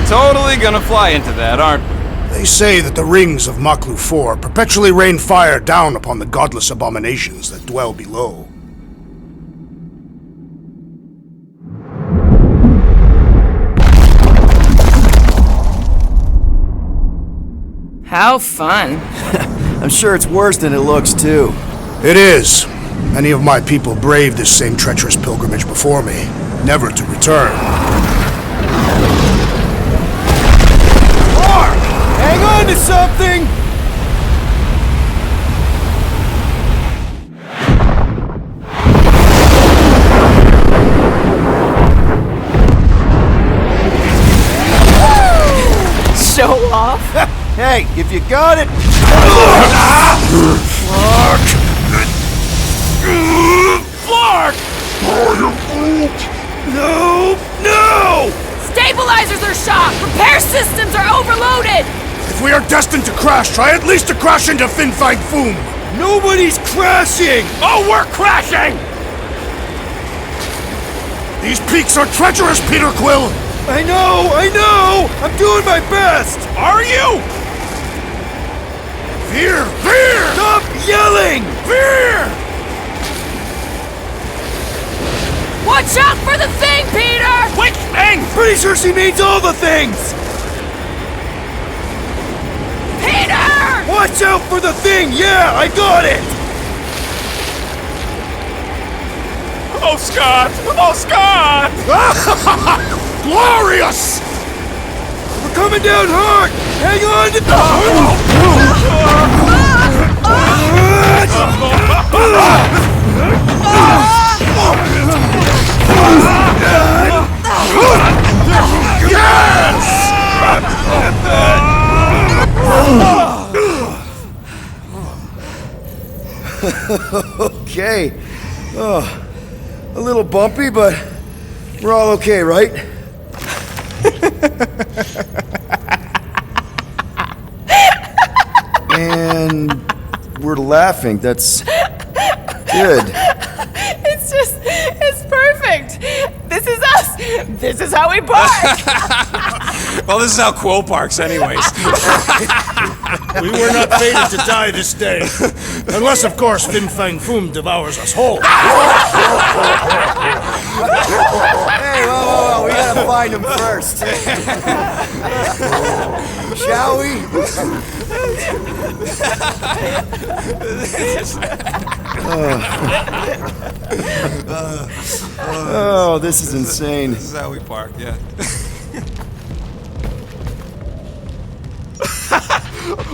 totally gonna fly into that, aren't we? They say that the rings of Maklu IV perpetually rain fire down upon the godless abominations that dwell below. How fun. I'm sure it's worse than it looks, too. It is. Many of my people braved this same treacherous pilgrimage before me, never to return. Mark! Hang on to something! Show off? Hey, if you got it... Mark! Mark! No! No! Stabilizers are shot! Repair systems are overloaded! If we are destined to crash, try at least to crash into Fin Fang Foom! Nobody's crashing! Oh, we're crashing! These peaks are treacherous, Peter Quill! I know! I'm doing my best! Are you? Veer! Veer! Stop yelling! Veer! Watch out for the thing, Peter! Which thing? Pretty sure she means all the things! Peter! Watch out for the thing! Yeah, I got it! Oh, Scott! Oh, Scott! Glorious! We're coming down hard! Hang on to Okay. Oh, a little bumpy, but we're all okay, right? And we're laughing. That's good. It's perfect! This is us! This is how we park! Well, this is how Quill parks anyways. We were not fated to die this day. Unless, of course, Fin Fang Foom devours us whole. Hey, whoa, we gotta find him first. Shall we? Oh, this is insane. This is how we park, yeah.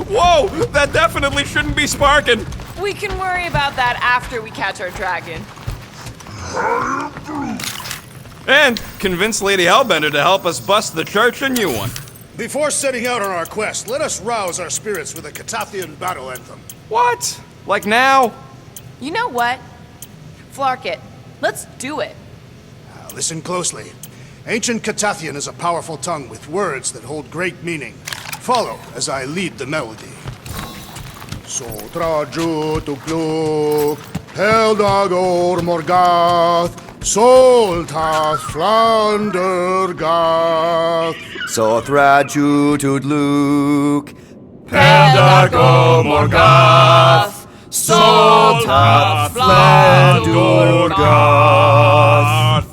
Whoa! That definitely shouldn't be sparking! We can worry about that after we catch our dragon. And convince Lady Hellbender to help us bust the church a new one. Before setting out on our quest, let us rouse our spirits with a Catathian battle anthem. What? Like now? You know what? Flark it. Let's do it. Listen closely. Ancient Catathian is a powerful tongue with words that hold great meaning. Follow as I lead the melody. Sotraju tukluk, Heldagor Morgath, Soltath Flandergath. Sothraju Tudluk, Peldago Morgath, Soltath Flandurgath.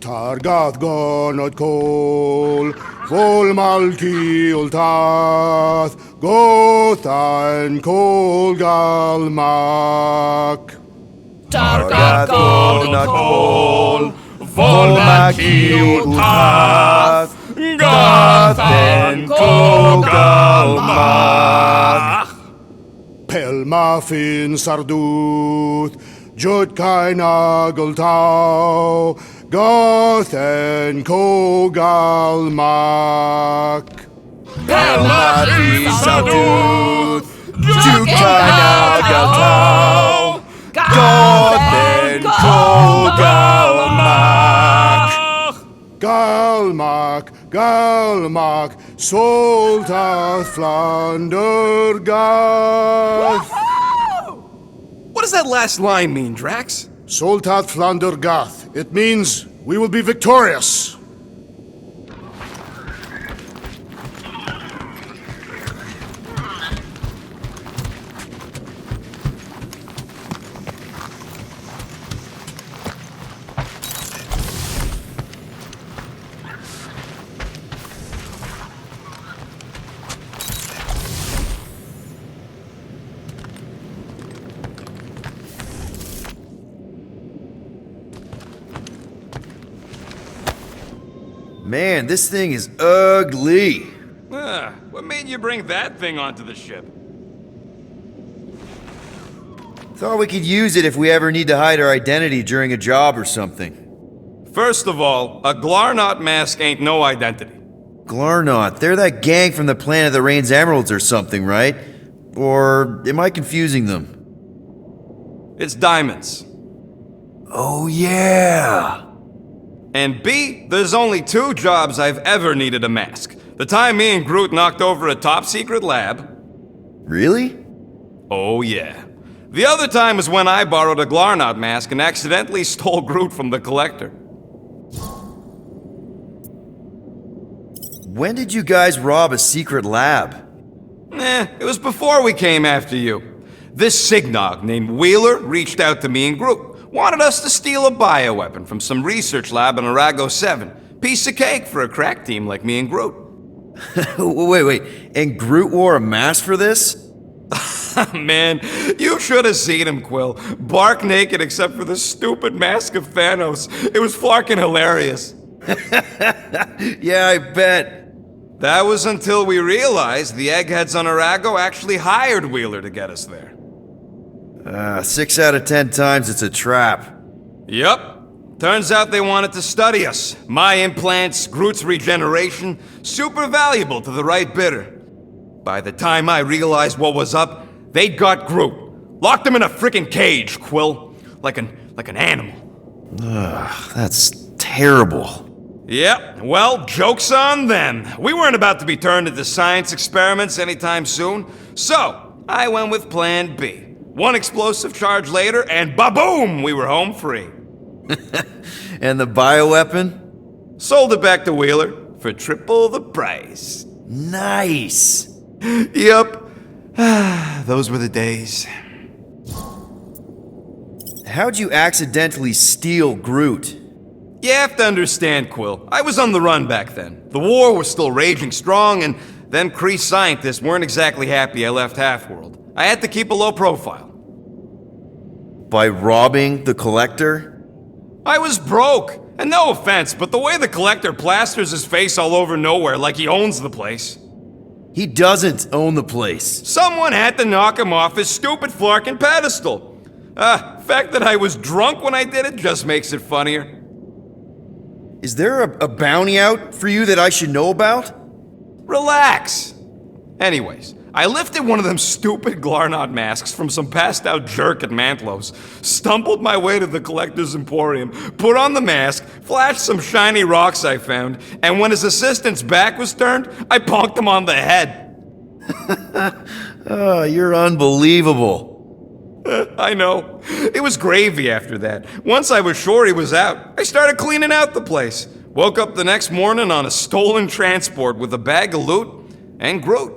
Targath Gonot Kol, Volmalki Ultath, Gothan Kolgalmak. Targath Gonakol, Volmaki Ultath, Gothan Kolgalmak. Pelmafin Sarduth, Jutkai Nageltau, Gothen Kogalmak. Pelmati Saduth, Jukanagatal, Gothen Kogalmak. Galmak, Galmak, Soltath Flandergath. What does that last line mean, Drax? Soltath Flandergath. It means we will be victorious. Man, this thing is ugly. What made you bring that thing onto the ship? Thought we could use it if we ever need to hide our identity during a job or something. First of all, a Glarnot mask ain't no identity. Glarnot, they're that gang from the planet that rains emeralds or something, right? Or am I confusing them? It's diamonds. Oh yeah! And B, there's only 2 jobs I've ever needed a mask. The time me and Groot knocked over a top-secret lab. Really? Oh yeah. The other time was when I borrowed a Glarnot mask and accidentally stole Groot from the Collector. When did you guys rob a secret lab? It was before we came after you. This Signog named Wheeler reached out to me and Groot. Wanted us to steal a bioweapon from some research lab in Arago 7. Piece of cake for a crack team like me and Groot. Wait. And Groot wore a mask for this? Man, you should have seen him, Quill. Bark naked except for the stupid mask of Thanos. It was fucking hilarious. Yeah, I bet. That was until we realized the eggheads on Arago actually hired Wheeler to get us there. 6 out of 10 times it's a trap. Yup. Turns out they wanted to study us. My implants, Groot's regeneration, super valuable to the right bidder. By the time I realized what was up, they'd got Groot. Locked him in a freaking cage, Quill. Like an animal. That's terrible. Yep, well, joke's on them. We weren't about to be turned into science experiments anytime soon, so I went with plan B. 1 explosive charge later, and ba-boom, we were home free. And the bioweapon? Sold it back to Wheeler for triple the price. Nice. Yep, those were the days. How'd you accidentally steal Groot? You have to understand, Quill. I was on the run back then. The war was still raging strong, and them Kree scientists weren't exactly happy I left Half-World. I had to keep a low profile. By robbing the Collector? I was broke. And no offense, but the way the Collector plasters his face all over nowhere like he owns the place. He doesn't own the place. Someone had to knock him off his stupid flarkin' pedestal. The fact that I was drunk when I did it just makes it funnier. Is there a bounty out for you that I should know about? Relax. Anyways, I lifted one of them stupid Glarnot masks from some passed out jerk at Mantlo's, stumbled my way to the Collector's Emporium, put on the mask, flashed some shiny rocks I found, and when his assistant's back was turned, I bonked him on the head. Oh, you're unbelievable. I know. It was gravy after that. Once I was sure he was out, I started cleaning out the place. Woke up the next morning on a stolen transport with a bag of loot and Groot.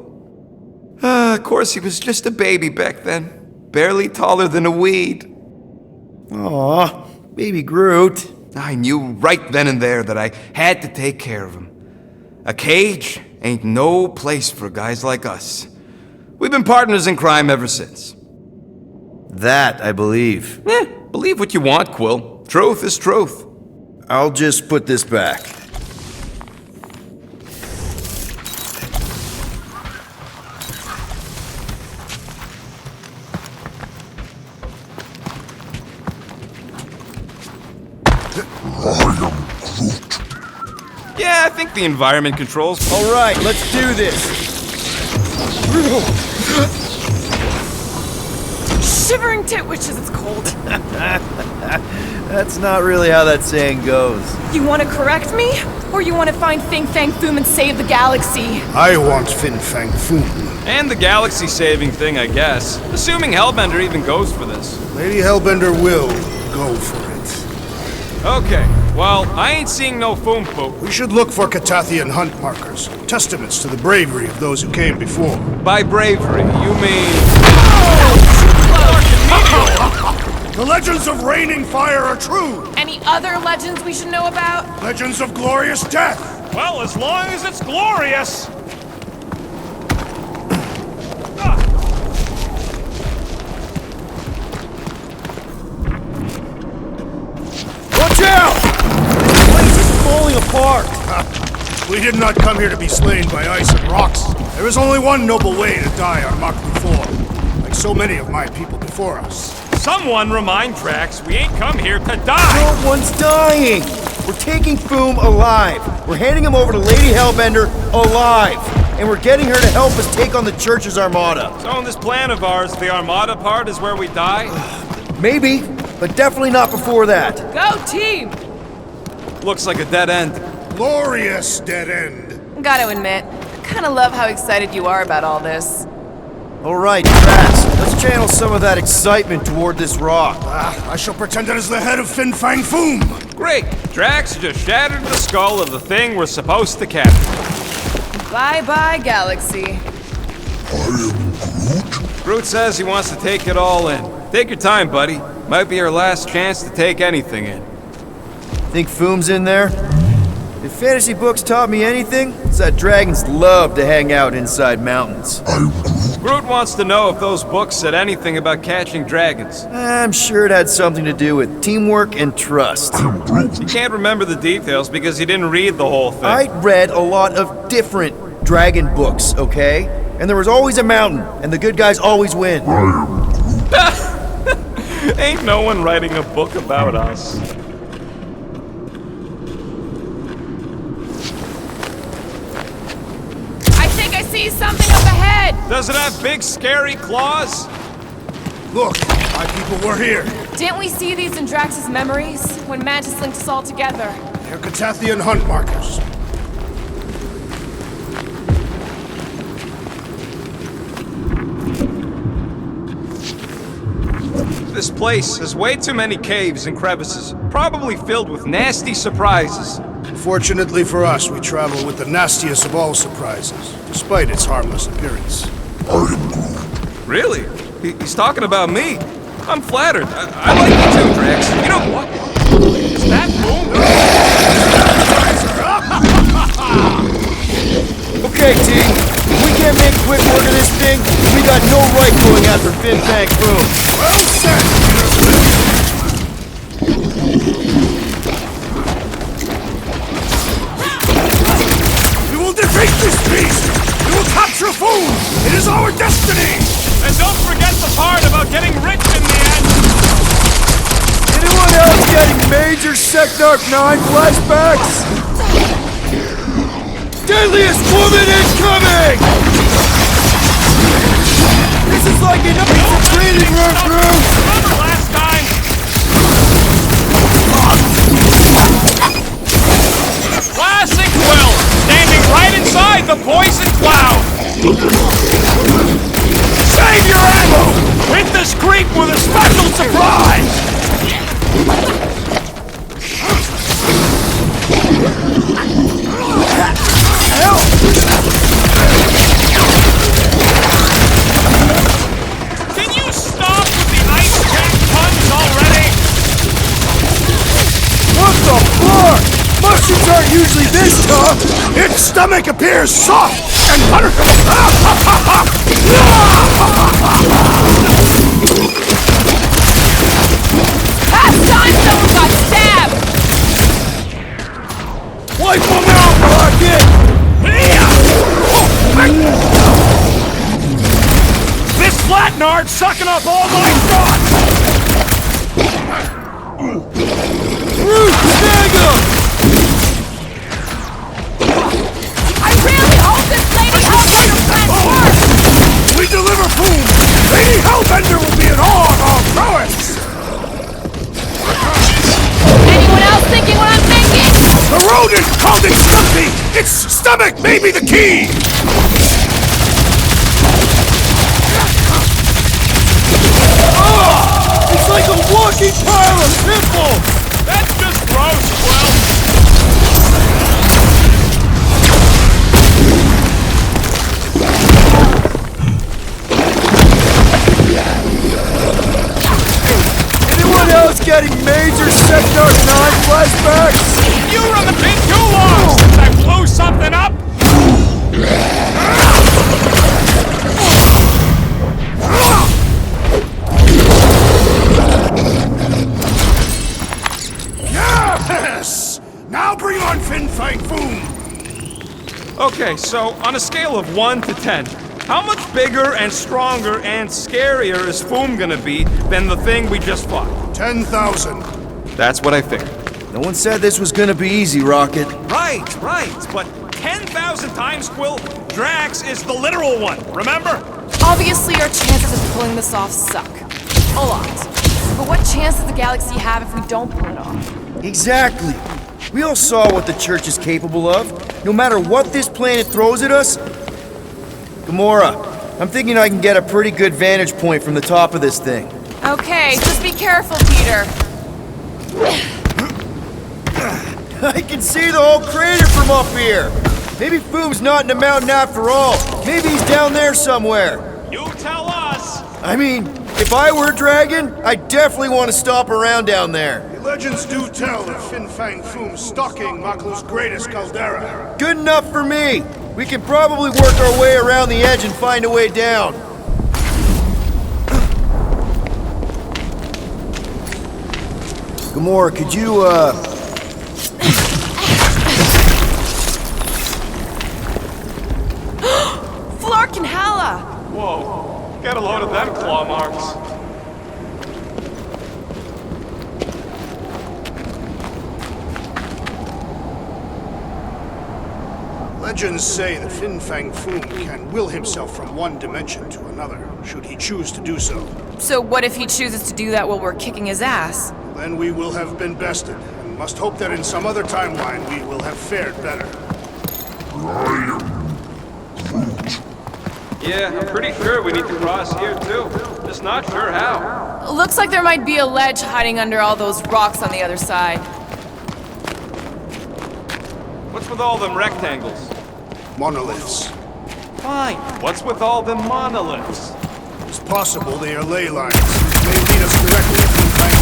Of course, he was just a baby back then. Barely taller than a weed. Aw, baby Groot. I knew right then and there that I had to take care of him. A cage ain't no place for guys like us. We've been partners in crime ever since. That I believe. Believe what you want, Quill. Truth is truth. I'll just put this back. Yeah, I think the environment controls. All right, let's do this. Shivering titwitch as it's cold. That's not really how that saying goes. You want to correct me? Or you want to find Fing Fang Foom and save the galaxy? I want Fin Fang Foom. And the galaxy-saving thing, I guess. Assuming Hellbender even goes for this. Lady Hellbender will go for it. Okay, well, I ain't seeing no foom poop. We should look for Catathian hunt markers, testaments to the bravery of those who came before. By bravery, you mean... The legends of raining fire are true! Any other legends we should know about? Legends of glorious death! Well, as long as it's glorious! Watch out! The place is falling apart! We did not come here to be slain by ice and rocks. There is only one noble way to die on Maklu 4, like so many of my people before us. Someone remind Drax we ain't come here to die! No one's dying! We're taking Foom alive. We're handing him over to Lady Hellbender alive. And we're getting her to help us take on the Church's armada. So in this plan of ours, the armada part is where we die? Maybe, but definitely not before that. Go team! Looks like a dead end. Glorious dead end. Gotta admit, I kinda love how excited you are about all this. All right, Drax, let's channel some of that excitement toward this rock. I shall pretend it is the head of Fin Fang Foom. Great! Drax just shattered the skull of the thing we're supposed to capture. Bye-bye, Galaxy. Groot says he wants to take it all in. Take your time, buddy. Might be our last chance to take anything in. Think Foom's in there? If fantasy books taught me anything, it's that dragons love to hang out inside mountains. Groot wants to know if those books said anything about catching dragons. I'm sure it had something to do with teamwork and trust. He can't remember the details because he didn't read the whole thing. I read a lot of different dragon books, okay? And there was always a mountain, and the good guys always win. Ain't no one writing a book about us. I think I see something up ahead! Does it have big, scary claws? Look, my people were here. Didn't we see these in Drax's memories when Mantis linked us all together? They're Catathian hunt markers. This place has way too many caves and crevices, probably filled with nasty surprises. Fortunately for us, we travel with the nastiest of all surprises, despite its harmless appearance. Really? He's talking about me. I'm flattered. I like you too, Drax. You know what? Is that boom? Okay, team. If we can't make quick work of this thing, we got no right going after Fin Fang Foom. Well said, We will defeat this beast! We will capture Foom! It is our destiny! And don't forget the part about getting rich in the end. Anyone else getting major Sector 9 flashbacks? Deadliest woman incoming! This is like an training run through! Remember last time? Classic Will, standing right inside the poison cloud. Save your ammo! Hit this creep with a special surprise! Help! Can you stop with the ice jack puns already? What the fuck? Mushrooms aren't usually this tough! Its stomach appears soft and Past time someone got stabbed! Wipe them out, Rocket! This flatnard's sucking up all my shots! Root, snag him! I really hope this Lady Hellbender plan works! we deliver Foom! Lady Hellbender will be in awe of our prowess! Anyone else thinking what I'm thinking? The rodent called it Stumpy! Its stomach may be the key! It's like a walking pile of pimples! That's just gross, Will. Anyone else getting major Sector 9 flashbacks? You run the pin too long since I blew something up! Yes! Now bring on Fin Fang Foom! Okay, so on a scale of 1 to 10, how much bigger and stronger and scarier is Foom gonna be than the thing we just fought? 10,000. That's what I figured. No one said this was gonna be easy, Rocket. Right, but 10,000 times, Quill, Drax is the literal one, remember? Obviously, our chances of pulling this off suck. A lot. But what chance does the galaxy have if we don't pull it off? Exactly. We all saw what the Church is capable of. No matter what this planet throws at us. Gamora, I'm thinking I can get a pretty good vantage point from the top of this thing. Okay, just be careful, Peter. I can see the whole crater from up here. Maybe Foom's not in the mountain after all. Maybe he's down there somewhere. You tell us! I mean, if I were a dragon, I'd definitely want to stop around down there. The legends do tell of Fin Fang Foom stalking Maklu's greatest caldera. Good enough for me. We can probably work our way around the edge and find a way down. Gamora, could you, Flark and Hala! Whoa, get a load of them claw marks. Legends say that Fin Fang Foom can will himself from one dimension to another, should he choose to do so. So what if he chooses to do that while we're kicking his ass? Then we will have been bested, and must hope that in some other timeline we will have fared better. Yeah, I'm pretty sure we need to cross here too. Just not sure how. Looks like there might be a ledge hiding under all those rocks on the other side. What's with all them rectangles? Monoliths. Fine. What's with all them monoliths? It's possible they are ley lines. They may lead us directly to Fin Fang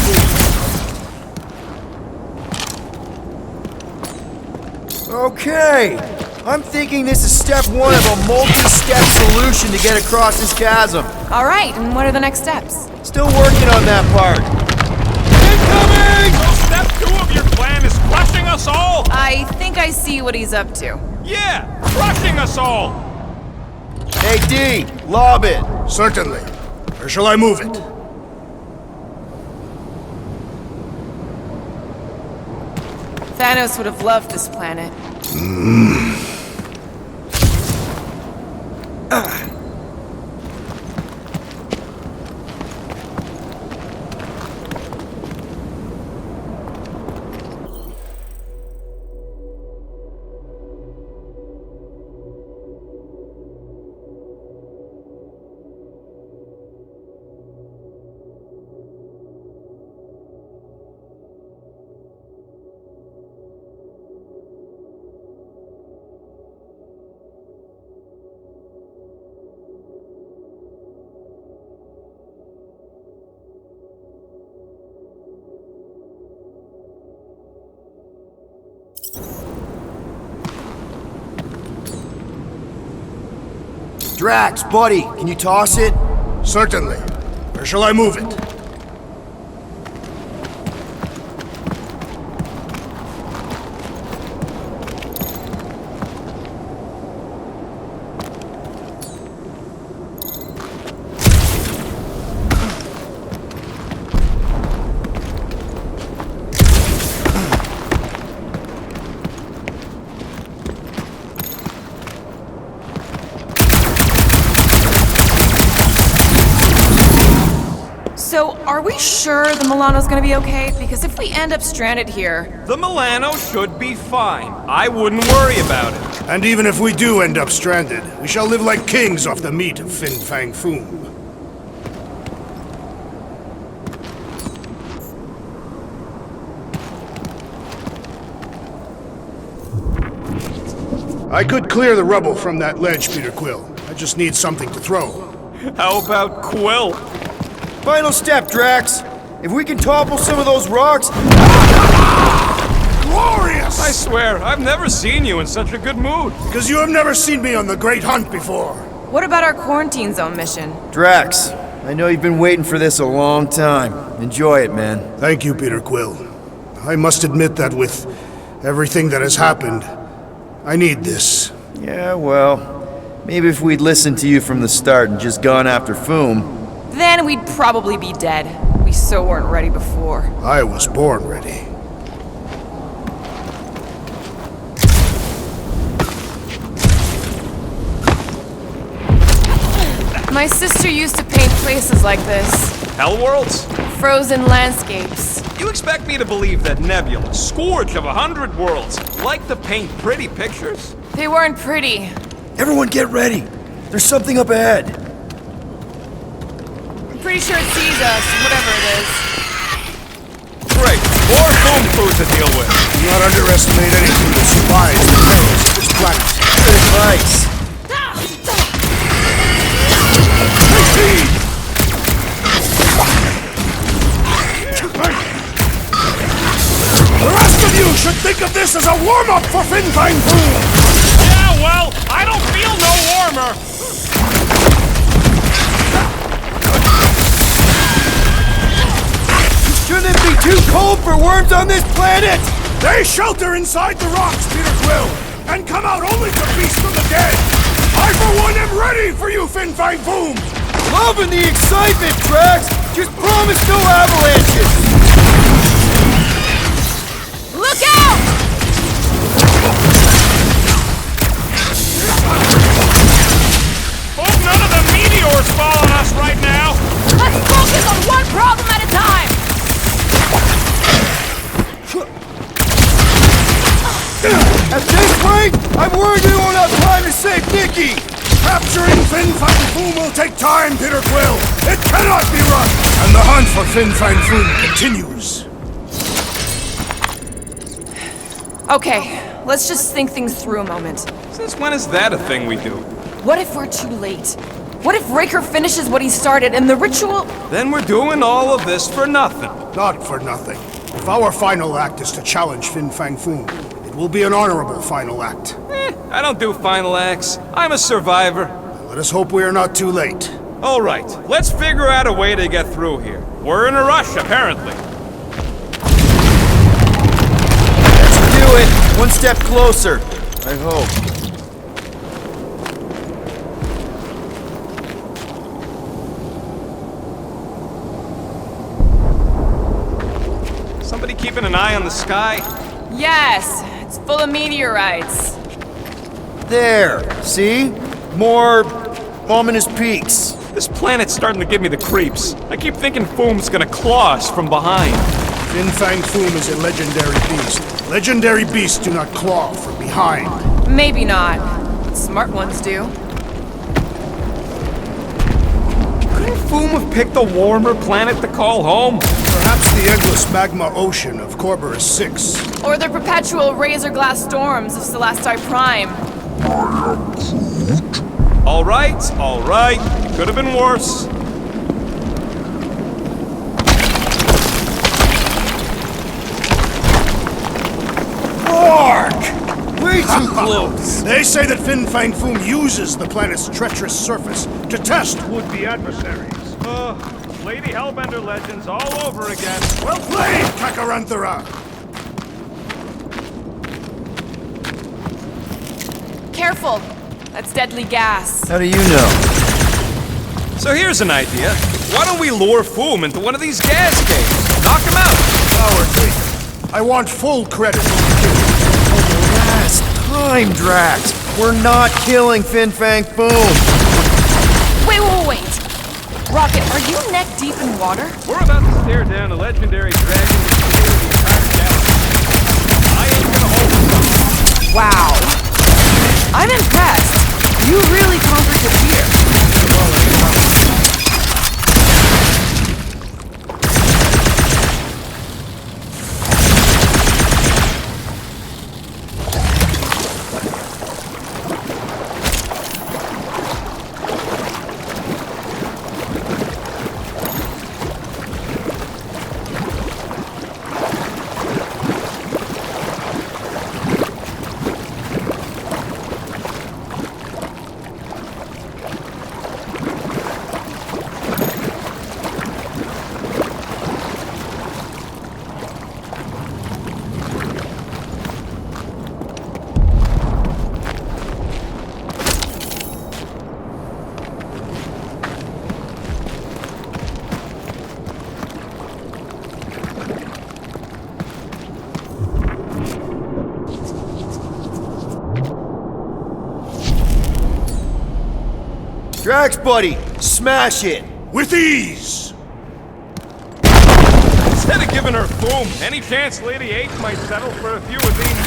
Foom. Okay. I'm thinking this is step one of a multi-step solution to get across this chasm. All right, and what are the next steps? Still working on that part. Incoming! So step 2 of your plan is crushing us all? I think I see what he's up to. Yeah, crushing us all! Hey, D, lob it. Certainly. Or shall I move it? Thanos would have loved this planet. Drax, buddy, can you toss it? Certainly. Or shall I move it? So, are we sure the Milano's gonna be okay? Because if we end up stranded here... The Milano should be fine. I wouldn't worry about it. And even if we do end up stranded, we shall live like kings off the meat of Fin Fang Foom. I could clear the rubble from that ledge, Peter Quill. I just need something to throw. How about Quill? Final step, Drax. If we can topple some of those rocks... Glorious! I swear, I've never seen you in such a good mood. Because you have never seen me on the Great Hunt before. What about our quarantine zone mission? Drax, I know you've been waiting for this a long time. Enjoy it, man. Thank you, Peter Quill. I must admit that with everything that has happened, I need this. Yeah, well, maybe if we'd listened to you from the start and just gone after Foom. Then we'd probably be dead. We so weren't ready before. I was born ready. My sister used to paint places like this. Hell worlds? Frozen landscapes. You expect me to believe that Nebula, scourge of 100 worlds, like to paint pretty pictures? They weren't pretty. Everyone get ready. There's something up ahead. I'm pretty sure it sees us, whatever it is. Great. More foam food to deal with. Do not underestimate anything that survives the perils of this planet. Good advice. The rest of you should think of this as a warm-up for Fin Fang Foom! Yeah, well, I don't feel no warmer. Shouldn't it be too cold for worms on this planet? They shelter inside the rocks, Peter Quill, and come out only to feast from the dead! I, for one, am ready for you, Fin Fang Foom! Loving the excitement, Drax! Just promise no avalanches! Look out! Hope none of the meteors fall on us right now. Let's focus on one problem at a time! At this rate, I'm worried we won't have time to save Nikki! Capturing Fin Fang Foom will take time, Peter Quill! It cannot be rushed! And the hunt for Fin Fang Foom continues. Okay, let's just think things through a moment. Since when is that a thing we do? What if we're too late? What if Raker finishes what he started and the ritual... Then we're doing all of this for nothing. Not for nothing. If our final act is to challenge Fin Fang Foom, it will be an honorable final act. I don't do final acts. I'm a survivor. Let us hope we are not too late. All right, let's figure out a way to get through here. We're in a rush, apparently. Let's do it! One step closer, I hope. Somebody keeping an eye on the sky? Yes, it's full of meteorites. There, see? More ominous peaks. This planet's starting to give me the creeps. I keep thinking Foom's gonna claw us from behind. Fin Fang Foom is a legendary beast. Legendary beasts do not claw from behind. Maybe not. But smart ones do. Couldn't Foom have picked a warmer planet to call home? Perhaps the endless magma ocean of Corberus 6. Or the perpetual razor glass storms of Celesti Prime. All right. It could have been worse. Ark! Way too close! They say that Fin Fang Foom uses the planet's treacherous surface to test would-be adversaries. Lady Hellbender legends all over again. Well played, Kakaranthara! Careful! That's deadly gas. How do you know? So here's an idea. Why don't we lure Foom into one of these gas caves? Knock him out! Cowardly. I want full credit. Last time, Drax! We're not killing Fin Fang Foom! Wait. Rocket, are you neck deep in water? We're about to stare down a legendary dragon that can clear the entire galaxy. I ain't gonna hold it. Wow. I'm impressed. You really conquered the fear. Drax, buddy! Smash it! With ease! Instead of giving her boom, any chance Lady H might settle for a few of these,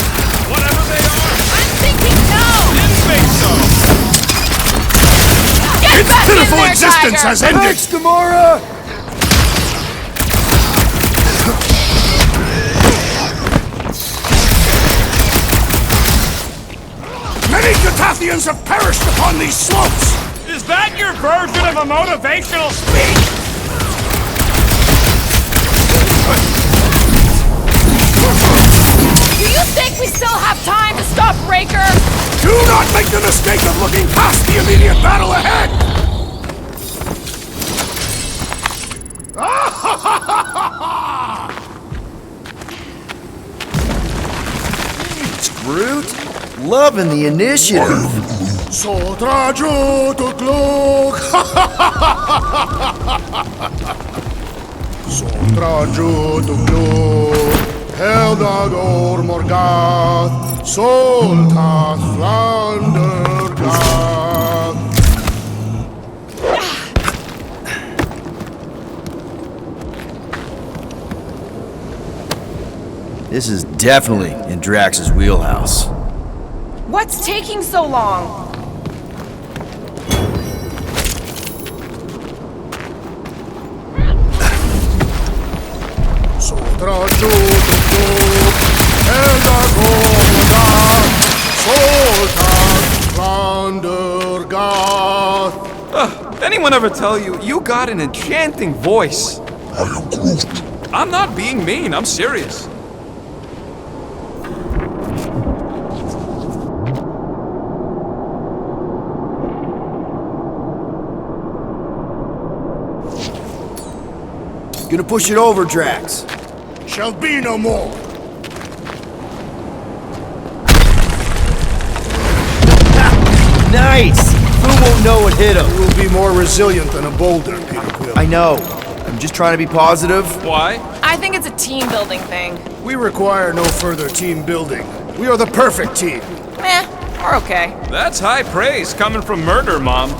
whatever they are? I'm thinking no! Didn't think so. Get Its back in pitiful there, existence Tiger! has ended! Thanks, Gamora! Many Catathians have perished upon these slopes! Is that your version of a motivational speech? Do you think we still have time to stop Raker? Do not make the mistake of looking past the immediate battle ahead! Groot? Loving the initiative. So trajo to cloak! So trajo to cloak! Heldagor Morgath! Soltath Flandergath! This is definitely in Drax's wheelhouse. What's taking so long? So trajo to cloak! Heldagor Morgath! Soltath Flandergath! Anyone ever tell you, you got an enchanting voice? I am Groot. I'm not being mean, I'm serious. Gonna push it over, Drax. Shall be no more! Nice! Who won't know what hit him? You will be more resilient than a boulder, Peter Quill. I know. I'm just trying to be positive. Why? I think it's a team building thing. We require no further team building. We are the perfect team. We're okay. That's high praise coming from Murder Mom.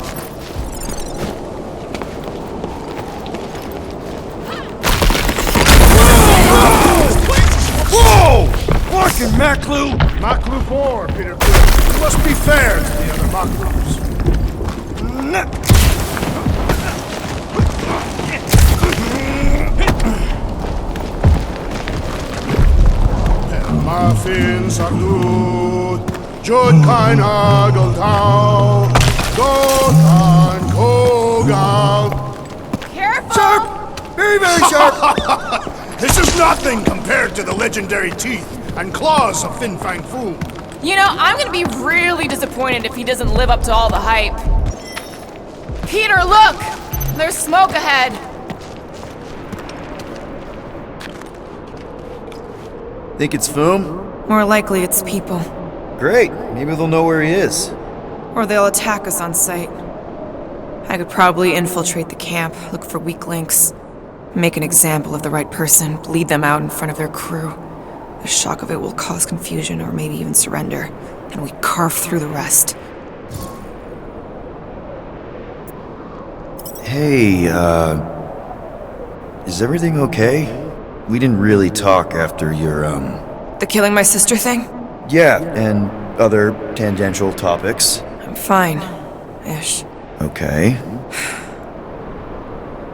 Whoa! Fucking Maklu! Maklu 4, Peter Quill. You must be fair to the other Maklus. Muffin Sardut, Jud Kain Agaltau, Gotan Kogal. Careful! Very, very sharp! This is nothing compared to the legendary teeth and claws of Fin Fang Foom. You know, I'm gonna be really disappointed if he doesn't live up to all the hype. Peter, look! There's smoke ahead. Think it's Foom? More likely it's people. Great. Maybe they'll know where he is. Or they'll attack us on sight. I could probably infiltrate the camp, look for weak links, make an example of the right person, bleed them out in front of their crew. The shock of it will cause confusion or maybe even surrender, and we carve through the rest. Hey, is everything okay? We didn't really talk after your, The killing my sister thing? Yeah, and other tangential topics. I'm fine. Ish. Okay.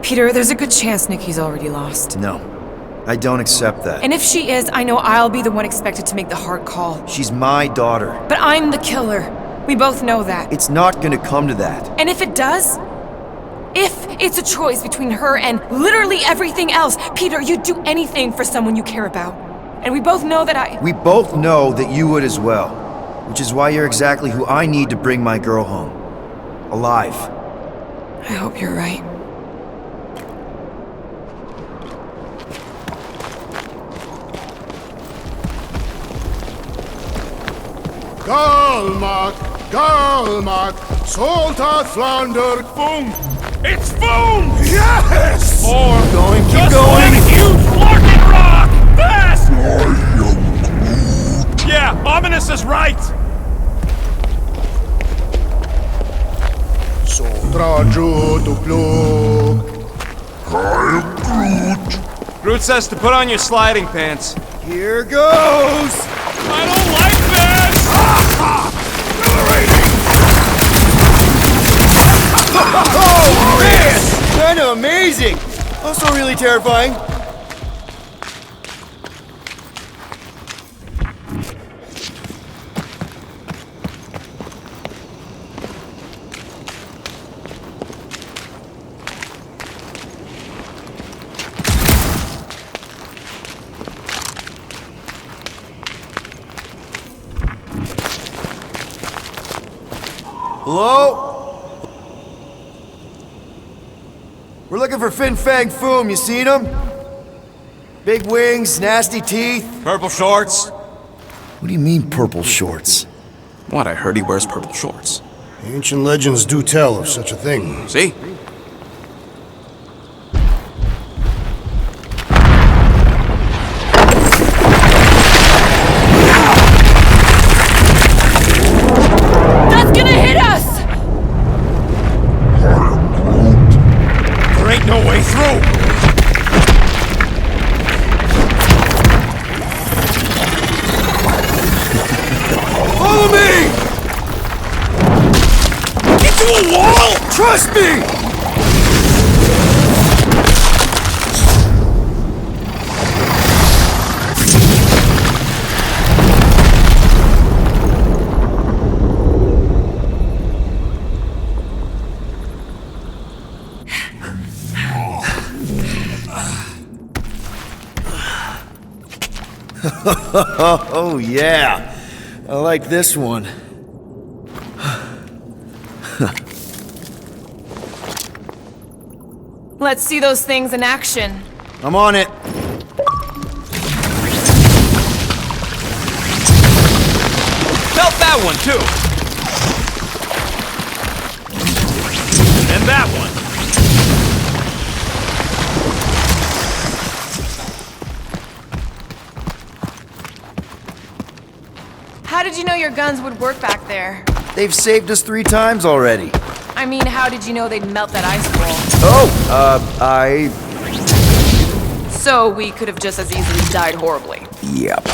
Peter, there's a good chance Nikki's already lost. No, I don't accept that. And if she is, I know I'll be the one expected to make the hard call. She's my daughter. But I'm the killer. We both know that. It's not gonna come to that. And if it does, if it's a choice between her and literally everything else, Peter, you'd do anything for someone you care about. And we both know that We both know that you would as well. Which is why you're exactly who I need to bring my girl home. Alive. I hope you're right. Galmak, Galmak, Soltath Flander Foom. It's Foom! Yes! Or Going, keep just going. one huge fucking rock! Fast! I am Groot. Yeah, Ominous is right! So Groot says to put on your sliding pants. Here goes! I don't like this! Oh, man! Kinda amazing! Also really terrifying. Hello? We're looking for Fin Fang Foom, you seen him? Big wings, nasty teeth. Purple shorts? What do you mean, purple shorts? What, I heard he wears purple shorts. Ancient legends do tell of such a thing. See? That's gonna hit us! There ain't no way through! Follow me! Into a wall! Trust me! Oh, yeah. I like this one. Let's see those things in action. I'm on it. Felt that one, too. And that one. How did you know your guns would work back there? They've saved us 3 times already. I mean, how did you know they'd melt that ice wall? Oh, So we could have just as easily died horribly. Yep.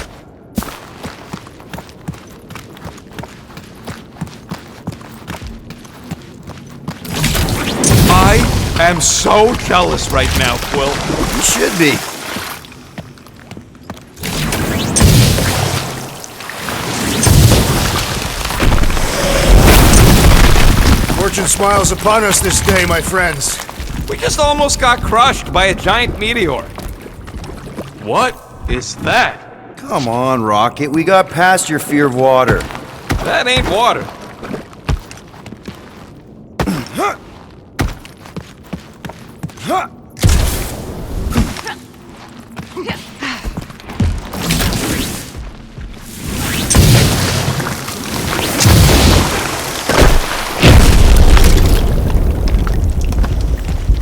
I am so jealous right now, Quill. You should be. Fortune smiles upon us this day, my friends. We just almost got crushed by a giant meteor. What is that? Come on, Rocket. We got past your fear of water. That ain't water.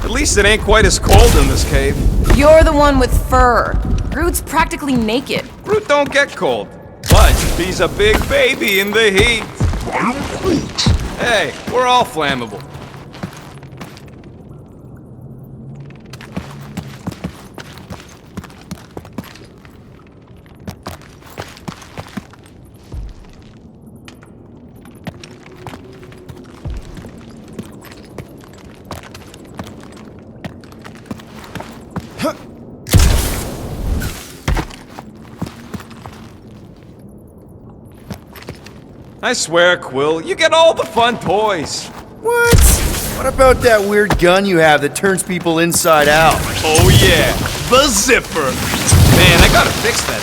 At least it ain't quite as cold in this cave. You're the one with fur. Groot's practically naked. Groot don't get cold, but he's a big baby in the heat. Hey, we're all flammable. I swear, Quill, you get all the fun toys. What? What about that weird gun you have that turns people inside out? Oh yeah, the zipper. Man, I gotta fix that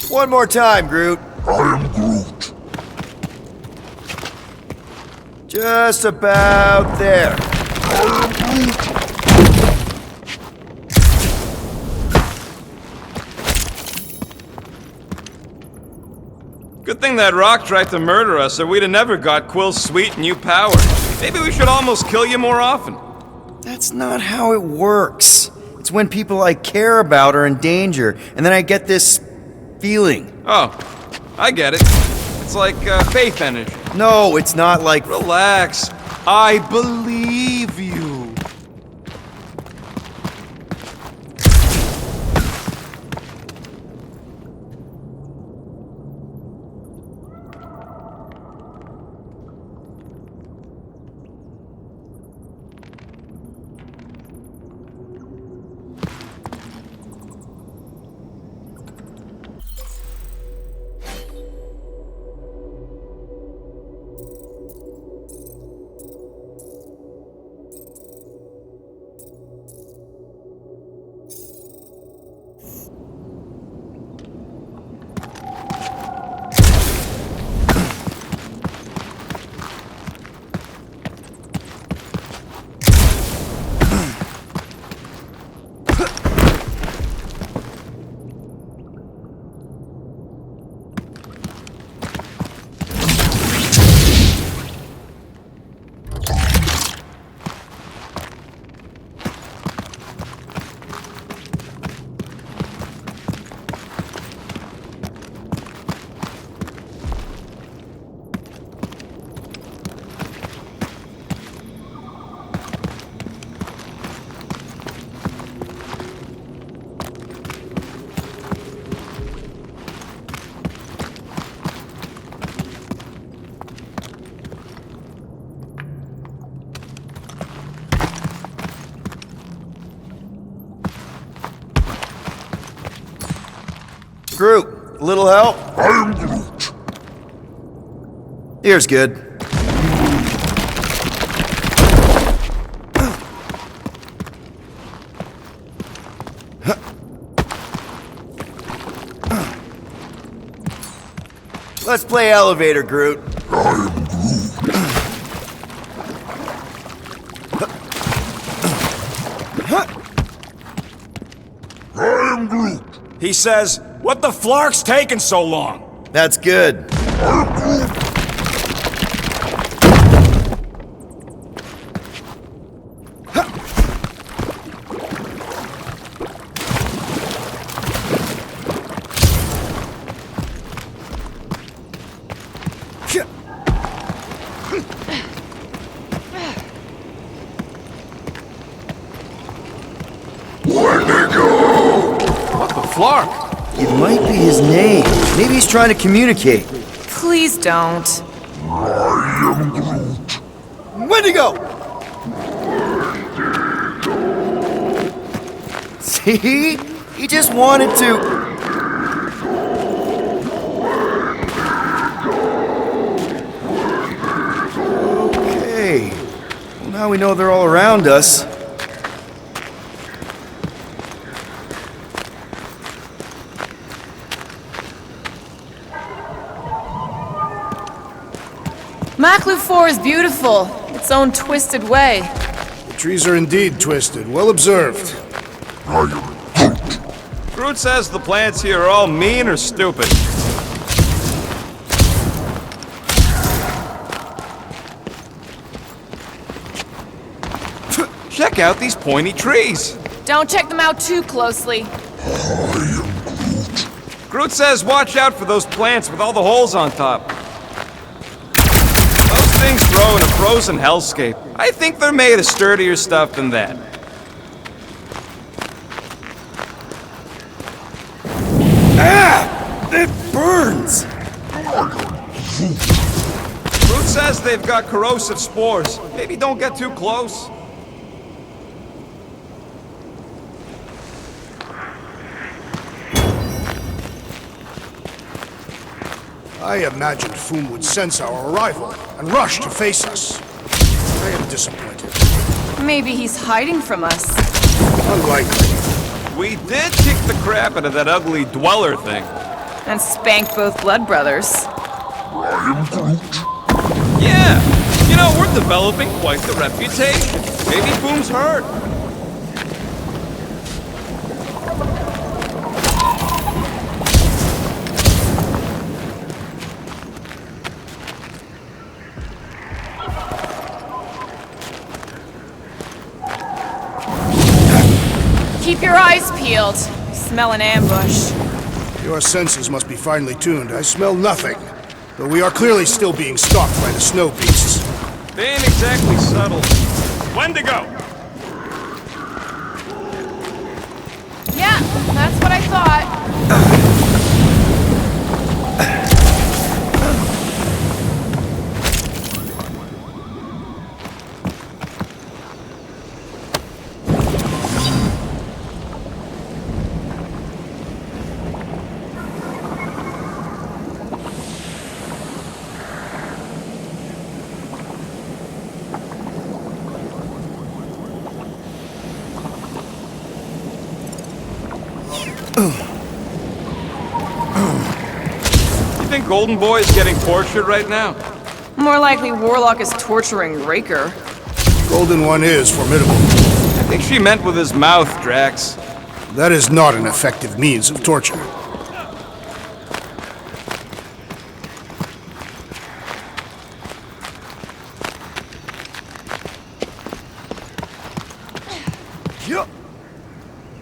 thing. One more time, Groot. I am Groot. Just about there. I am Groot. Good thing that rock tried to murder us, or we'd have never got Quill's sweet new power. Maybe we should almost kill you more often. That's not how it works. It's when people I care about are in danger, and then I get this feeling. Oh, I get it. It's like faith energy. No, it's not like... Relax. I believe you. Groot, a little help? I am Groot. Here's good. Let's play elevator, Groot. I am Groot. I am Groot. He says, "What the flark's taking so long?" That's good. I am Groot. What the flark? It might be his name. Maybe he's trying to communicate. Please don't. I am Groot. Wendigo! See? He just wanted to... Okay. Well, now we know they're all around us. Maklu 4 is beautiful, its own twisted way. The trees are indeed twisted. Well observed. I am Groot. Groot says the plants here are all mean or stupid. Check out these pointy trees. Don't check them out too closely. I am Groot. Groot says watch out for those plants with all the holes on top. Those things grow in a frozen hellscape. I think they're made of sturdier stuff than that. Ah! It burns! Groot says they've got corrosive spores. Maybe don't get too close. I imagined Foom would sense our arrival and rush to face us. I am disappointed. Maybe he's hiding from us. Unlikely. We did kick the crap out of that ugly dweller thing. And spank both blood brothers. I am Groot. Yeah, you know, we're developing quite the reputation. Maybe Foom's hurt. Keep Keep your eyes peeled. I smell an ambush. Your senses must be finely tuned. I smell nothing. But we are clearly still being stalked by the snow beasts. They ain't exactly subtle. Wendigo! Yeah, that's what I thought. You think Golden Boy is getting tortured right now? More likely Warlock is torturing Raker. Golden One is formidable. I think she meant with his mouth, Drax. That is not an effective means of torture.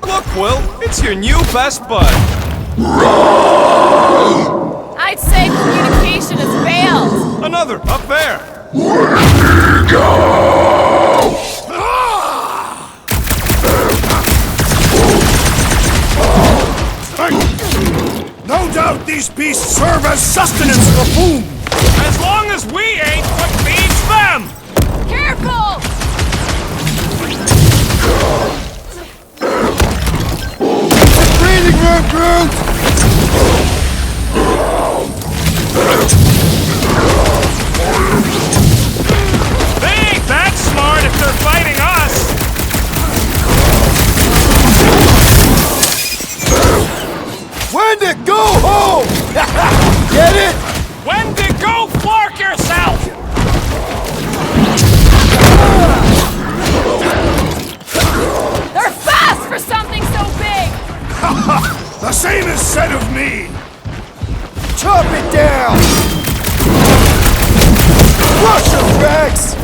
Look, Will, it's your new best bud. I'd say communication has failed. Another, up there. No doubt these beasts serve as sustenance for Boom! As long as we ain't what feeds them! Careful! Breathing room, Groot! They ain't that smart if they're fighting us! Wendigo, go home! Get it? Wendigo, flark yourself! They're fast for something so big! The same is said of me! Chop it down! Crush him, Rex!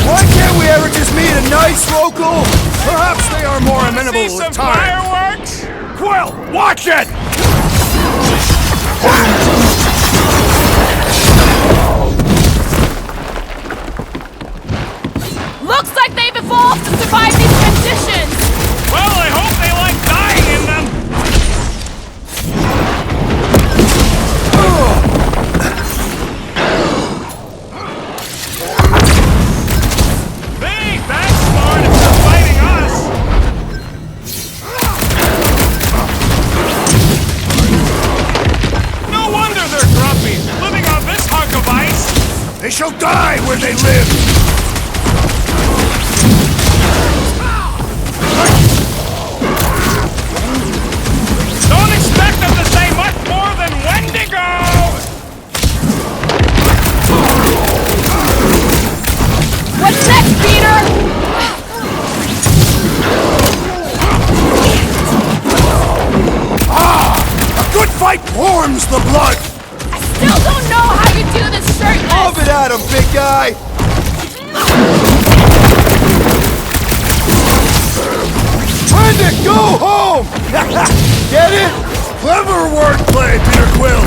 Why can't we ever just meet a nice local? Perhaps they are more amenable See with some time. fireworks? Quill, watch it! Looks like they've evolved to survive these conditions! Well, I hope they like dying in them! They ain't that smart if they're fighting us! No wonder they're grumpy, living on this hunk of ice! They shall die where they live! Don't expect them to say much more than Wendigo! What's next, Peter? A good fight warms the blood! I still don't know how you do this shirtless! Move it at him, big guy! Wendigo, go home! Get it? Clever wordplay, Peter Quill!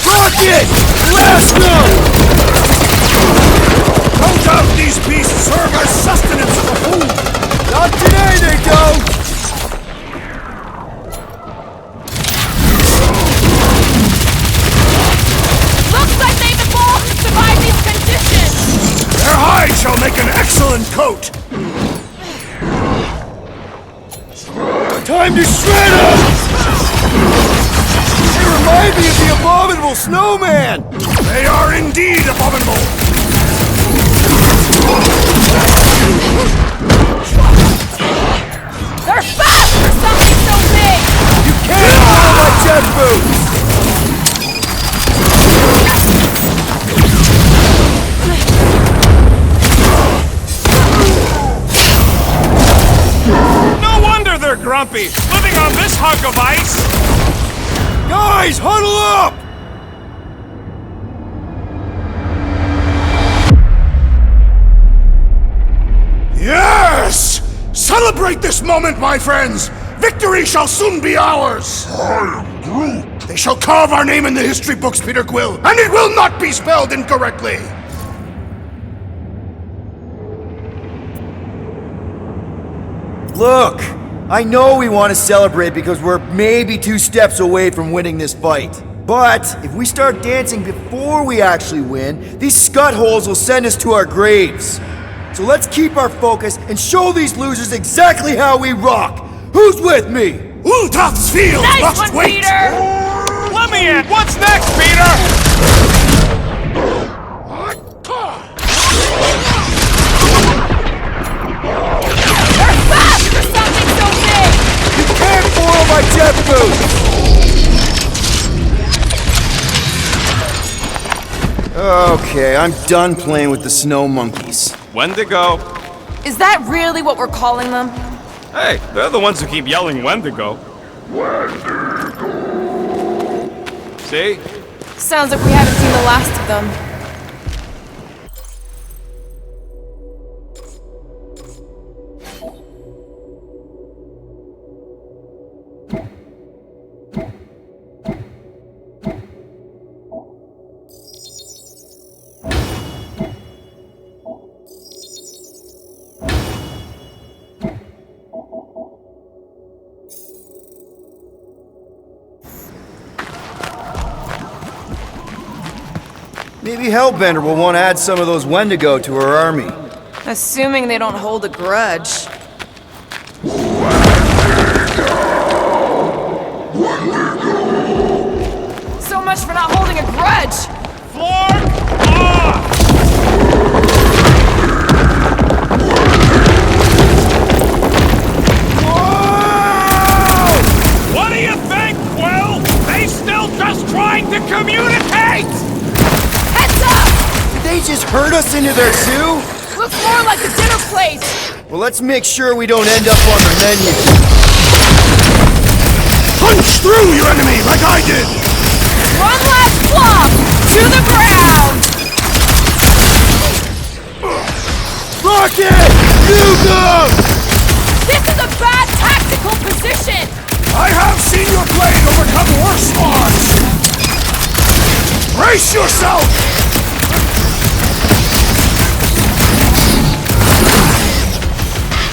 Rocket! Blast them! No doubt these beasts serve as sustenance for Boom! Not today, they don't! Looks like they've evolved to survive these conditions! Their hide shall make an excellent coat! Time to shred them! They remind me of the abominable snowman! They are indeed abominable! They're fast for something so big! You can't follow my jet boots! No wonder they're grumpy, living on this hunk of ice! Guys, huddle up! Celebrate this moment, my friends! Victory shall soon be ours! I am Groot. They shall carve our name in the history books, Peter Quill, and it will not be spelled incorrectly! Look, I know we want to celebrate because we're maybe 2 steps away from winning this fight. But if we start dancing before we actually win, these scut holes will send us to our graves. So let's keep our focus and show these losers exactly how we rock. Who's with me? Ultath's field Nice must one, wait! Peter! Let me in! What's next, Peter? They're fast for something so big! You can't foil my jet boots! Okay, I'm done playing with the snow monkeys. Wendigo. Is that really what we're calling them? Hey, they're the ones who keep yelling Wendigo. See? Sounds like we haven't seen the last of them. Maybe Hellbender will want to add some of those Wendigo to her army. Assuming they don't hold a grudge. So much for not holding a grudge! Flark off! What do you think, Quill? They still just trying to communicate! Heads up! Did they just herd us into their zoo? Looks more like a dinner plate! Well, let's make sure we don't end up on the menu. Punch through your enemy like I did! One last flop! To the ground! Rocket! You go! This is a bad tactical position! I have seen your blade overcome worse odds! Brace yourself!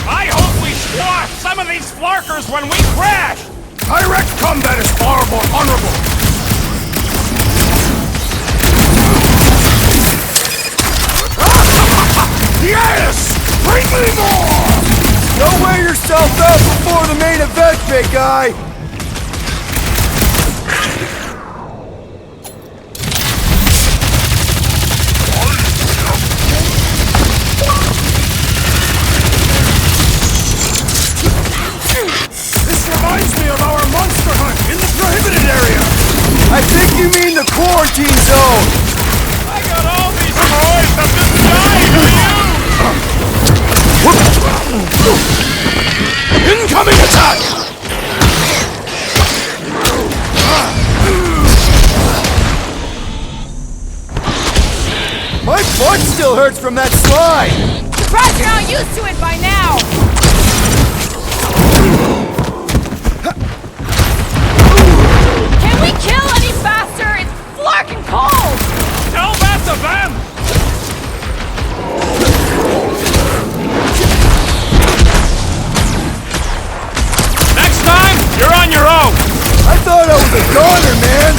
I hope we squash some of these flarkers when we crash! Direct combat is far more honorable! Yes! Bring me more! Don't wear yourself out before the main event, big guy! This reminds me of our monster hunt in the prohibited area! I think you mean the quarantine zone! I got all these toys I'm just dying to use! Incoming attack! My butt still hurts from that slide! Surprised you're not used to it by now! Can we kill any faster? It's flarkin' cold! Tell that to them! Next time, you're on your own! I thought I was a goner, man!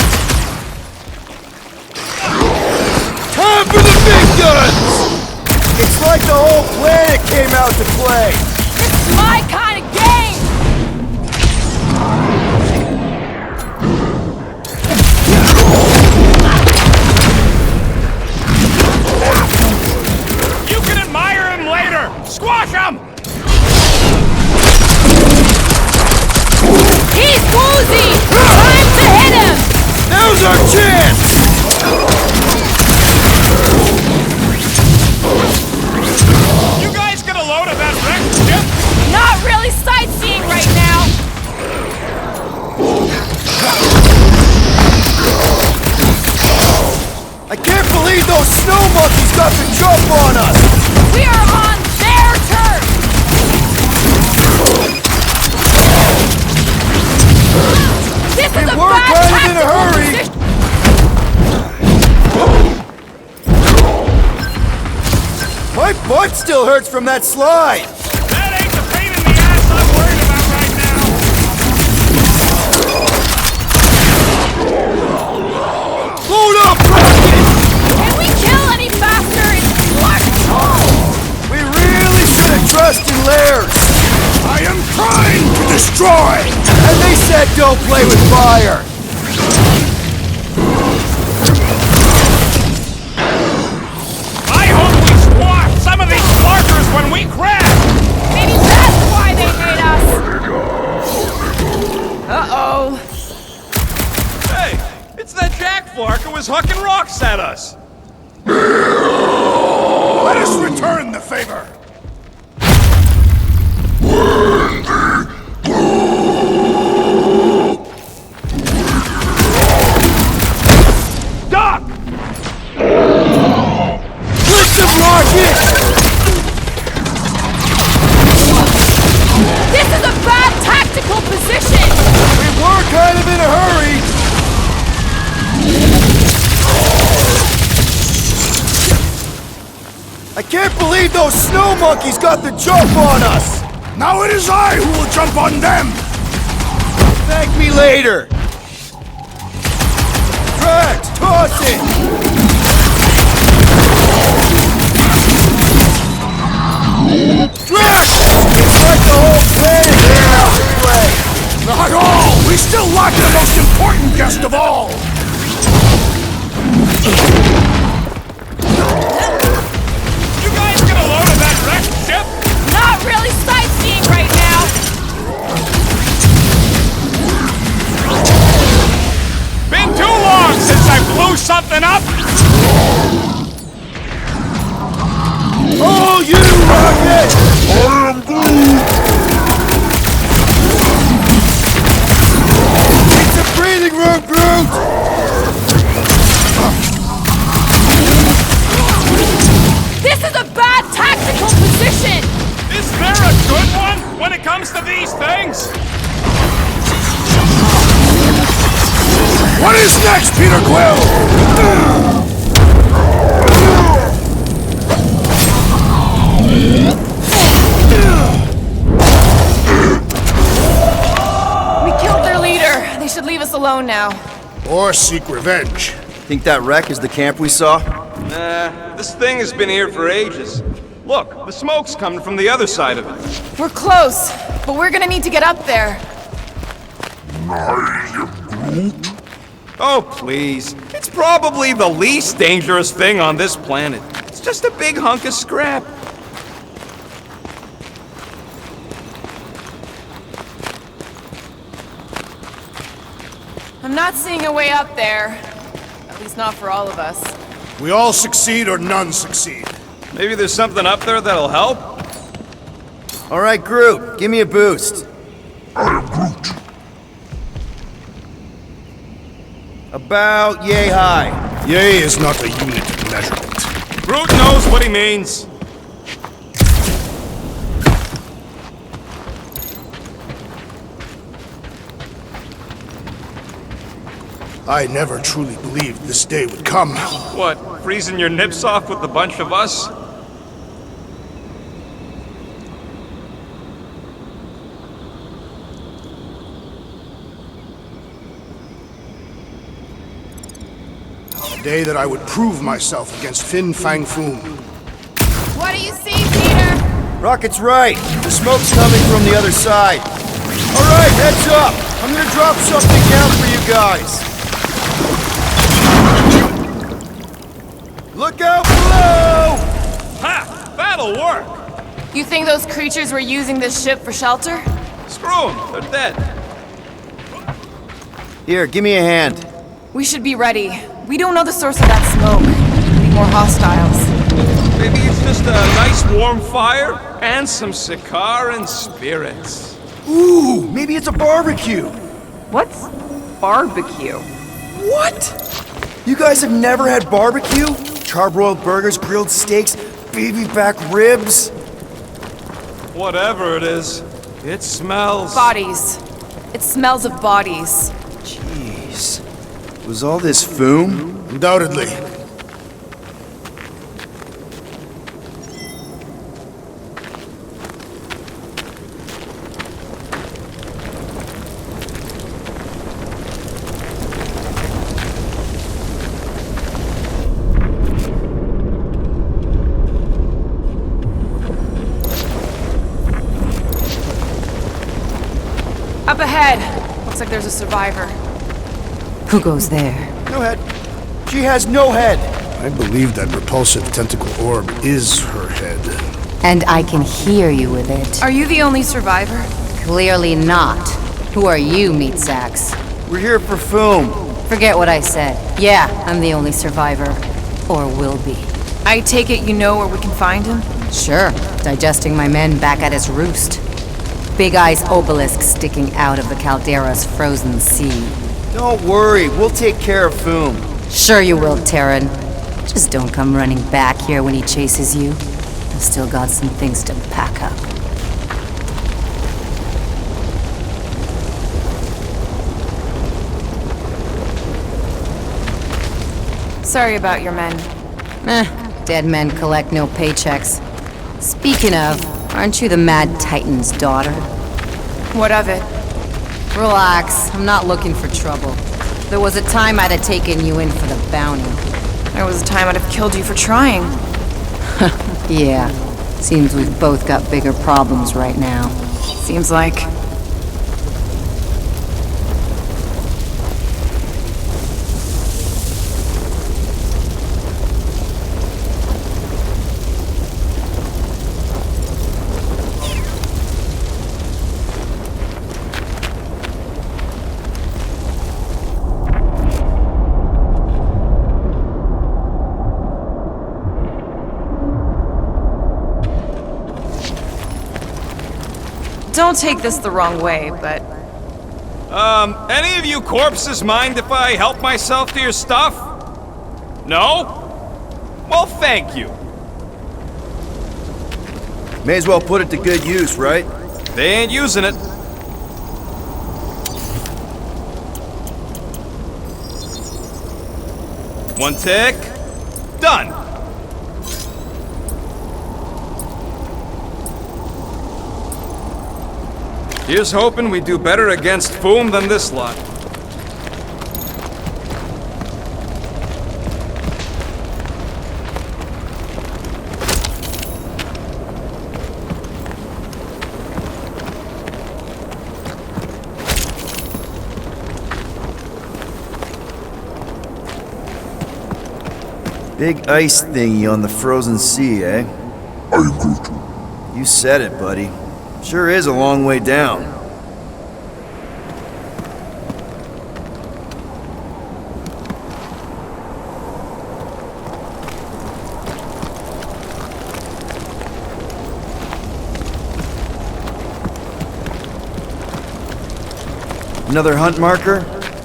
Time for the big guns! It's like the whole planet came out to play! This is my kind of game! You can admire him later! Squash him! He's woozy! Time to hit him! Now's our chance! You guys get a load of that wrecked ship? Not really sightseeing right now! I can't believe those snow monkeys got the jump on us! We are on their turf! This is a were bad kind of in a tactical hurry. position. My butt still hurts from that slide! That ain't the pain in the ass I'm worried about right now! Load up, rocket! Can we kill any faster? It's Clark Hole! We really should trust in Lairs! I am trying to destroy! And they said don't play with fire! I hope we squash some of these markers when we crash! Maybe that's why they hate us! Uh-oh. Hey, it's that Jack Flark who was hucking rocks at us. Let us return the favor! Doc! Push the rocket! This is a bad tactical position! We were kind of in a hurry! I can't believe those snow monkeys got the jump on us! Now it is I who will jump on them! Thank me later! Drax, toss it! Drax! It's like the whole planet now, anyway! Not all! We still lack the most important guest of all! You guys get a load of that wrecked ship? Not really sightseeing right now! Been too long since I blew something up! Oh, you rocket! I am Groot! It's a breathing room, Groot! This is a bad tactical position! Is there a good one when it comes to these things? What is next, Peter Quill? We killed their leader. They should leave us alone now. Or seek revenge. Think that wreck is the camp we saw? Nah, this thing has been here for ages. Look, the smoke's coming from the other side of it. We're close, but we're gonna need to get up there. I am Groot. Oh, please. It's probably the least dangerous thing on this planet. It's just a big hunk of scrap. I'm not seeing a way up there. At least not for all of us. We all succeed or none succeed. Maybe there's something up there that'll help? Alright, Groot, give me a boost. I am Groot. About yay high. Yay is not a unit of measurement. Groot knows what he means. I never truly believed this day would come. What, freezing your nips off with a bunch of us? The day that I would prove myself against Fin Fang Foom. What do you see, Peter? Rocket's right. The smoke's coming from the other side. Alright, heads up. I'm gonna drop something down for you guys. Look out below! Ha! That'll work! You think those creatures were using this ship for shelter? Screw them, they're dead. Here, give me a hand. We should be ready. We don't know the source of that smoke. Could be more hostiles. Maybe it's just a nice warm fire and some Sikaran spirits. Ooh, maybe it's a barbecue. What's barbecue? What? You guys have never had barbecue? Charbroiled burgers, grilled steaks, baby back ribs? Whatever it is, it smells. Bodies. It smells of bodies. Jeez. Was all this Foom? Undoubtedly. Up ahead. Looks like there's a survivor. Who goes there? No head. She has no head. I believe that repulsive tentacle orb is her head. And I can hear you with it. Are you the only survivor? Clearly not. Who are you, meat sacks? We're here for Foom. Forget what I said. Yeah, I'm the only survivor. Or will be. I take it you know where we can find him? Sure, digesting my men back at his roost. Big Eye's obelisk sticking out of the Caldera's frozen sea. Don't worry, we'll take care of Foom. Sure you will, Terran. Just don't come running back here when he chases you. I've still got some things to pack up. Sorry about your men. Dead men collect no paychecks. Speaking of, aren't you the Mad Titan's daughter? What of it? Relax, I'm not looking for trouble. There was a time I'd have taken you in for the bounty. There was a time I'd have killed you for trying. Yeah, seems we've both got bigger problems right now. Seems like. Don't take this the wrong way, but Any of you corpses mind if I help myself to your stuff? No? Well, thank you. May as well put it to good use, right? They ain't using it. One tick. Done. Here's hoping we do better against Foom than this lot. Big ice thingy on the frozen sea, eh? I agree to. You said it, buddy. Sure is a long way down. Another hunt marker?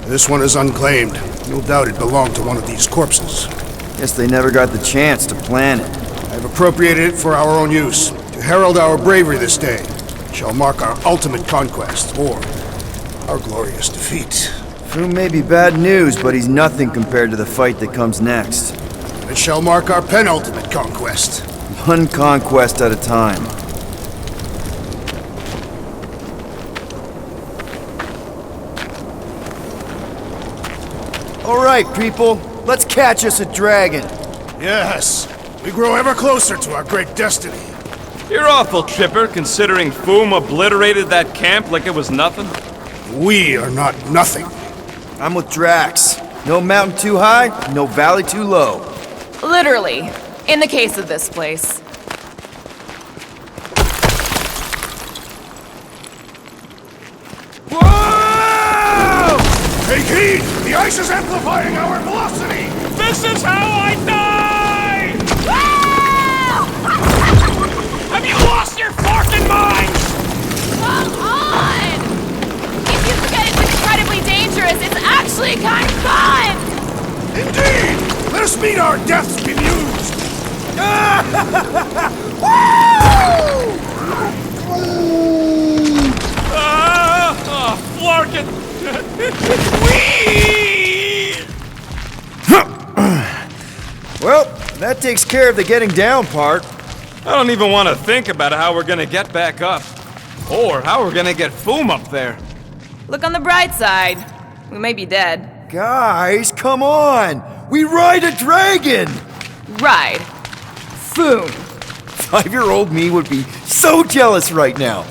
This one is unclaimed. No doubt it belonged to one of these corpses. Guess they never got the chance to plan it. I've appropriated it for our own use, to herald our bravery this day. Shall mark our ultimate conquest, or our glorious defeat. Foom may be bad news, but he's nothing compared to the fight that comes next. It shall mark our penultimate conquest. One conquest at a time. All right, people, let's catch us a dragon. Yes, we grow ever closer to our great destiny. You're awful chipper, considering Foom obliterated that camp like it was nothing. We are not nothing. I'm with Drax. No mountain too high, no valley too low. literally, in the case of this place. Whoa! Take heed! The ice is amplifying our velocity! This is how I die! Have you lost your forking mind? Come on! If you forget it's incredibly dangerous, it's actually kind of fun! Indeed! Let us meet our deaths bemused! Flarkin! Well, that takes care of the getting down part. I don't even want to think about how we're gonna get back up. Or how we're gonna get Foom up there. Look on the bright side. We may be dead. Guys, come on! We ride a dragon! Ride. Foom. 5-year-old me would be so jealous right now.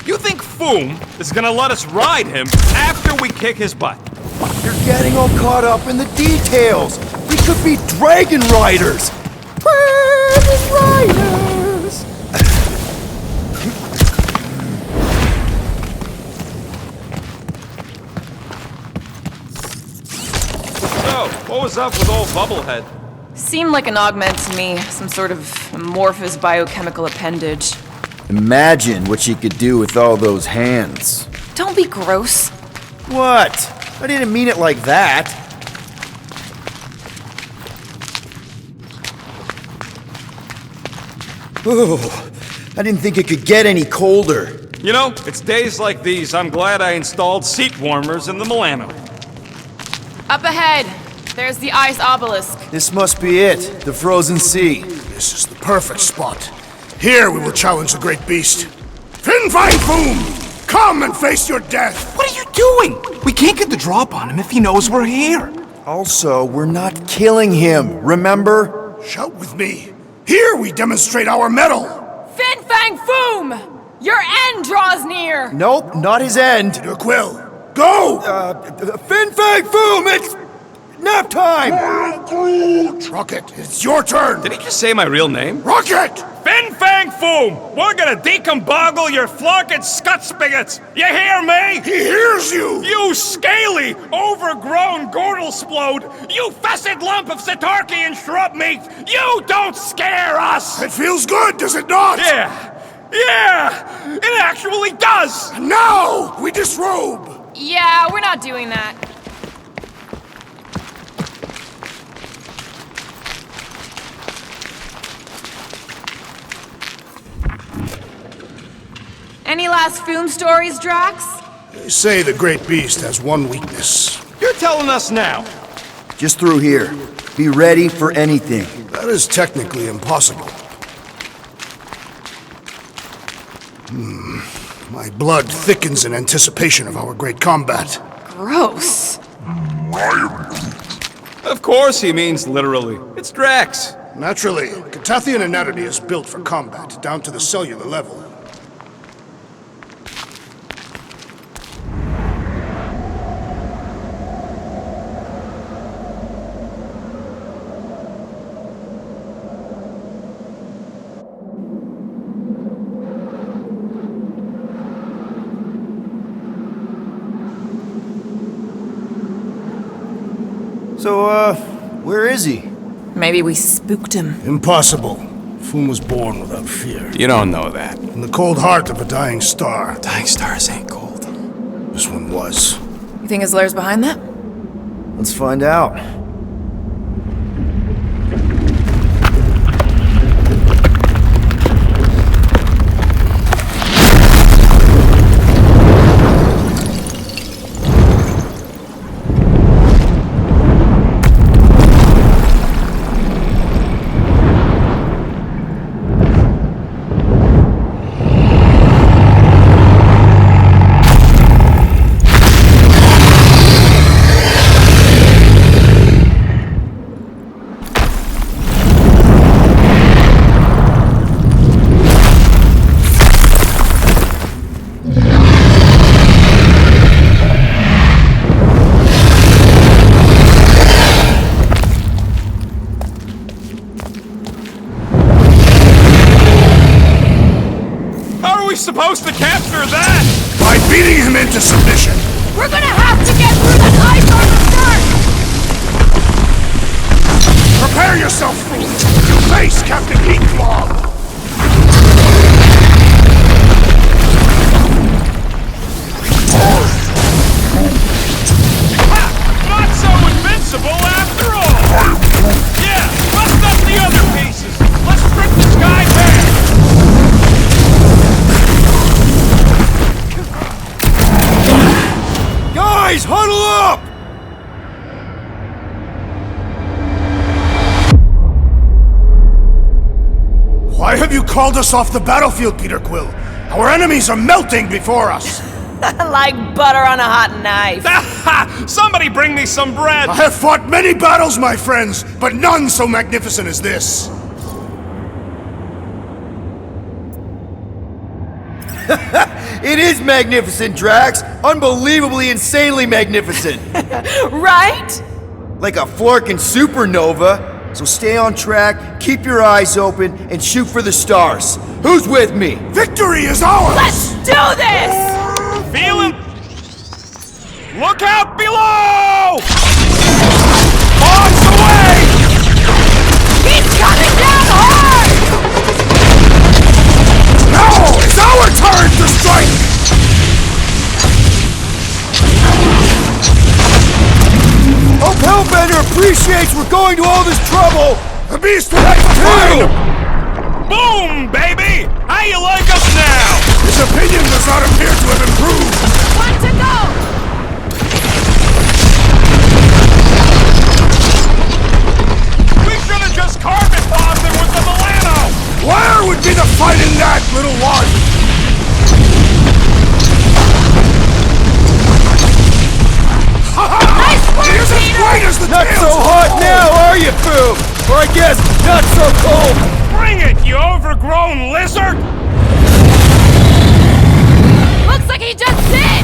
You think Foom is gonna let us ride him after we kick his butt? You're getting all caught up in the details. We could be dragon riders. Dragon riders! So, what was up with old Bubblehead? Seemed like an augment to me. Some sort of amorphous biochemical appendage. Imagine what she could do with all those hands. Don't be gross. What? I didn't mean it like that. Oh, I didn't think it could get any colder. You know, it's days like these I'm glad I installed seat warmers in the Milano. Up ahead, there's the ice obelisk. This must be it, the frozen sea. This is the perfect spot. Here we will challenge the great beast. Fin Fang Foom! Come and face your death! What are you doing? We can't get the drop on him if he knows we're here. Also, we're not killing him, remember? Shout with me. Here we demonstrate our mettle! Fin Fang Foom! Your end draws near! Nope, not his end. Your quill. Go! Fin Fang Foom, it's nap time! Rocket, it's your turn! Did he just say my real name? Rocket! Fin Fang Foom! We're gonna decomboggle your flunking scut spigots! You hear me? He hears you! You scaly, overgrown gordle-splode! You fessed lump of Satarki and shrub meat! You don't scare us! It feels good, does it not? Yeah! It actually does! Now we disrobe! Yeah, we're not doing that. Any last Foom stories, Drax? They say the great beast has one weakness. You're telling us now. Just through here. Be ready for anything. That is technically impossible. My blood thickens in anticipation of our great combat. Gross. Of course he means literally. It's Drax. Naturally, Catathian anatomy is built for combat, down to the cellular level. So, where is he? Maybe we spooked him. Impossible. Foom was born without fear. You don't know that. In the cold heart of a dying star. Dying stars ain't cold. This one was. You think his lair's behind that? Let's find out. Supposed to capture that! By beating him into submission! We're gonna have to get through that ice on the start! Prepare yourself, Foom! You face Captain Heatclaw! Not so invincible after all! Yeah, bust up the other pieces! Let's strip this guy bare! Guys! Boys, huddle up! Why have you called us off the battlefield, Peter Quill? Our enemies are melting before us. Like butter on a hot knife. Somebody bring me some bread! I have fought many battles, my friends, but none so magnificent as this. It is magnificent, Drax. Unbelievably, insanely magnificent. Right? Like a flirking supernova. So stay on track, keep your eyes open, and shoot for the stars. Who's with me? Victory is ours! Let's do this! Feeling... Look out below! Bombs away! He's coming down hard! Now it's our turn to strike! Hope Hellbender appreciates we're going to all this trouble! The beast will have to find him! Boom, baby! How you like us now? His opinion does not appear to have improved. One to go! We should have just carpet bombed him with the Milano! Where would be the fight in that, little one? Nice work, He is as Peter! bright as the Not tails so of hot gold. now, are you, Boo? Or I guess, not so cold! Bring it, you overgrown lizard! Looks like he just did!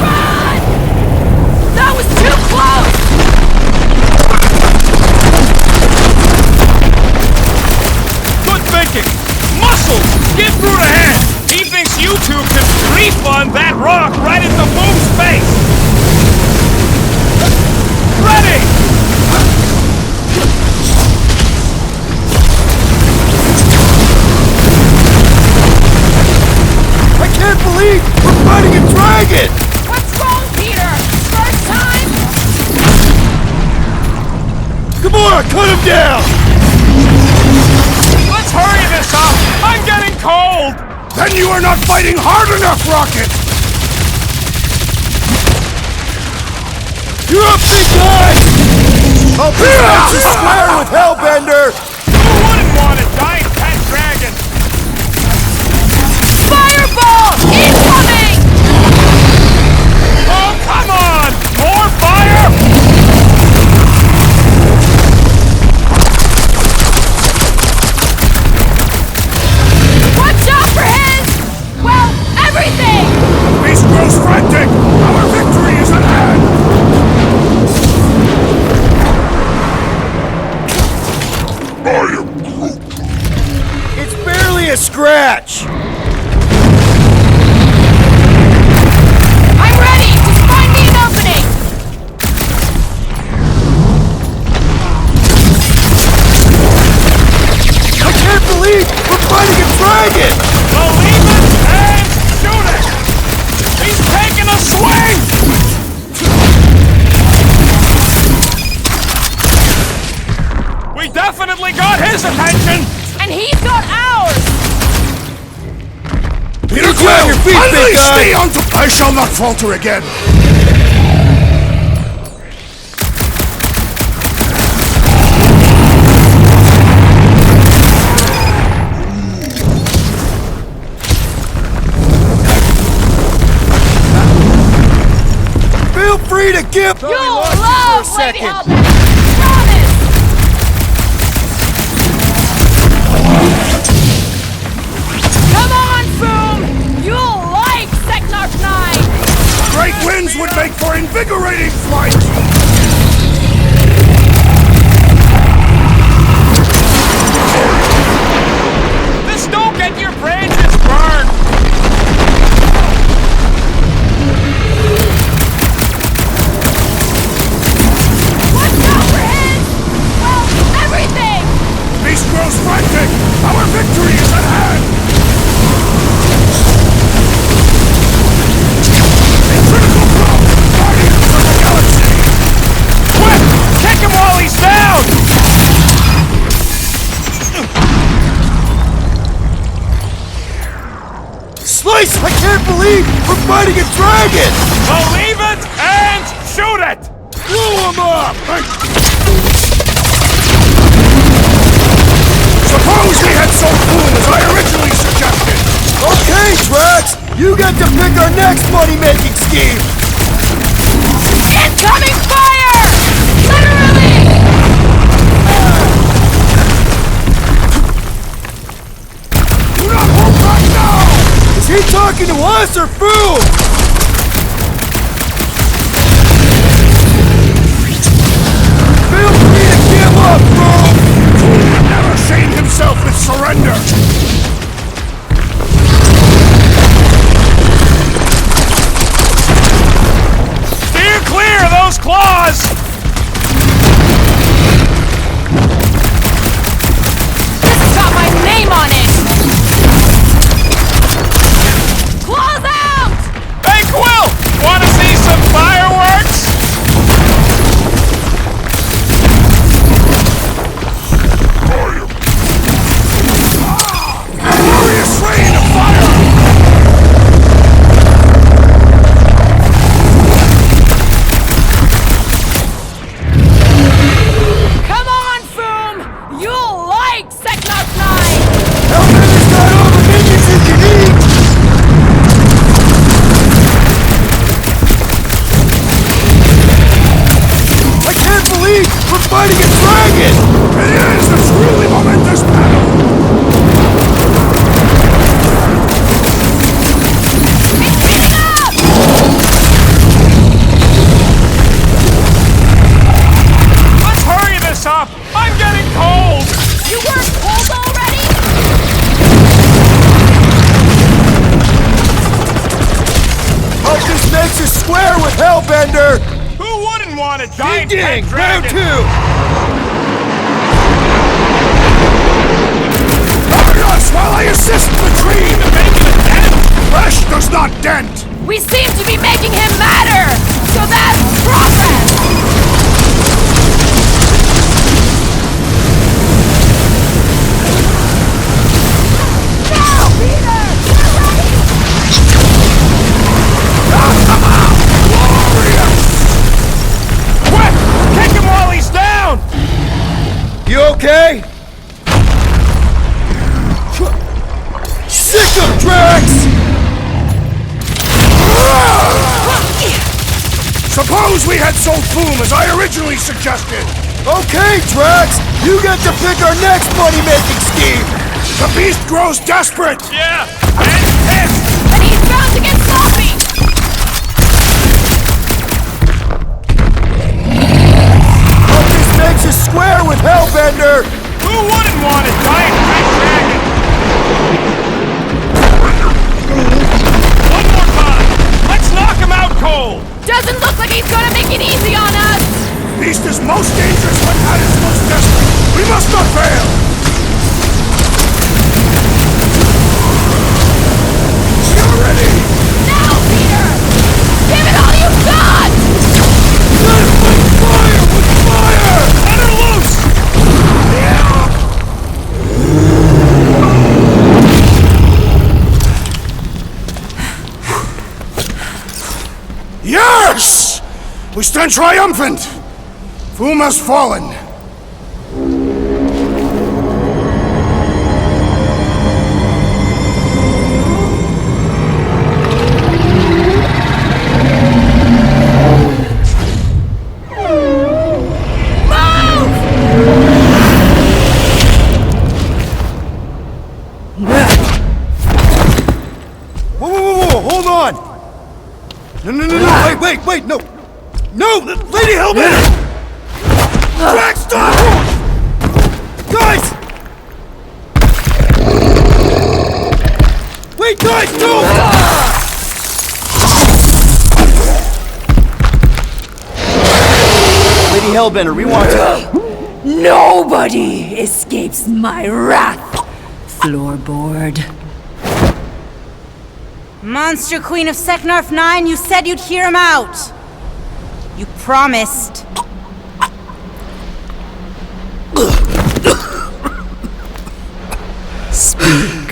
Run! That was too close! Good thinking! Muscles! Get through the head! He thinks you two can refund that rock right into Boom's face! Ready! I can't believe we're fighting a dragon! What's wrong, Peter? First time? Gamora, cut him down! Let's hurry this up! I'm getting cold! Then you are not fighting hard enough, Rocket! You're up, big guy! I'll be out to square with Hellbender! Who wouldn't want a giant pet dragon? Fireball! Incoming! Oh, come on! More fire! Watch out for his... well, everything! Beast grows frantic! Our victory is at hand! I am Groot. It's barely a scratch! I'm ready! Just find me an opening! I can't believe we're fighting a dragon! Believe it and shoot it! He's taking a swing! We definitely got his attention! And he's got ours! Peter Get on your feet, big unleash guy! me onto... I shall not falter again! Feel free to give... You'll lost you love for a Lady second. Hellbender! Promise! Come on, Boom! You'll like Sector 9! Great winds would make for invigorating flight! This don't get your branches burned! Watch out for his... well, everything! Beast grows frantic! Our victory is at hand! A critical blow! Guardians of the Galaxy! Slice! I can't believe we're fighting a dragon! Believe it and shoot it! Blow him up! Suppose we had some fool as I originally suggested! Okay, Drax! You get to pick our next money-making scheme! Incoming fire! Literally! Do not hold back now! Is he talking to us or Foom? Feel free to give up, Foom! Fool would never shame himself with surrender! Steer clear of those claws! This has got my name on it! Claws out! Hey, Quill! Wanna see some fireworks? Glorious rain of fire! Come on, Foom! You'll like Seknarf 9! Hellbender's got all the minions you can eat! I can't believe we're fighting a dragon! It is a truly momentous battle! Let's hurry this up! I'm getting cold! You weren't cold already? Hope this makes us square with Hellbender! Who wouldn't want a giant Ding! pet Round dragon? two! Hurry us while I assist the tree in making a dent! Flesh does not dent! We seem to be making him matter! So that's progress! Now, Peter! You're ready! Glorious! Quick! Kick him while he's down! You okay? Sick of Drax! Suppose we had sold Foom as I originally suggested! Okay, Drax! You get to pick our next money-making scheme! The beast grows desperate! Yeah! And pissed! And he's bound to get sloppy! Hope this makes us square with Hellbender! Who wouldn't want a giant red dragon? One more time! Let's knock him out cold! Doesn't look like he's gonna make it easy on us! Beast is most dangerous when at its most desperate! We must not fail! You're ready! Now, Peter! Give it all you've got! Fire with fire! Let her loose! Yes! We stand triumphant! Foom has fallen. Whoa, hold on! No, wait, no! No! Lady Hellbender! Drax, stop! Guys! Wait, guys, don't! Lady Hellbender, we want to... Nobody escapes my wrath, floorboard. Monster Queen of Seknarf 9, you said you'd hear him out. You promised. Speak,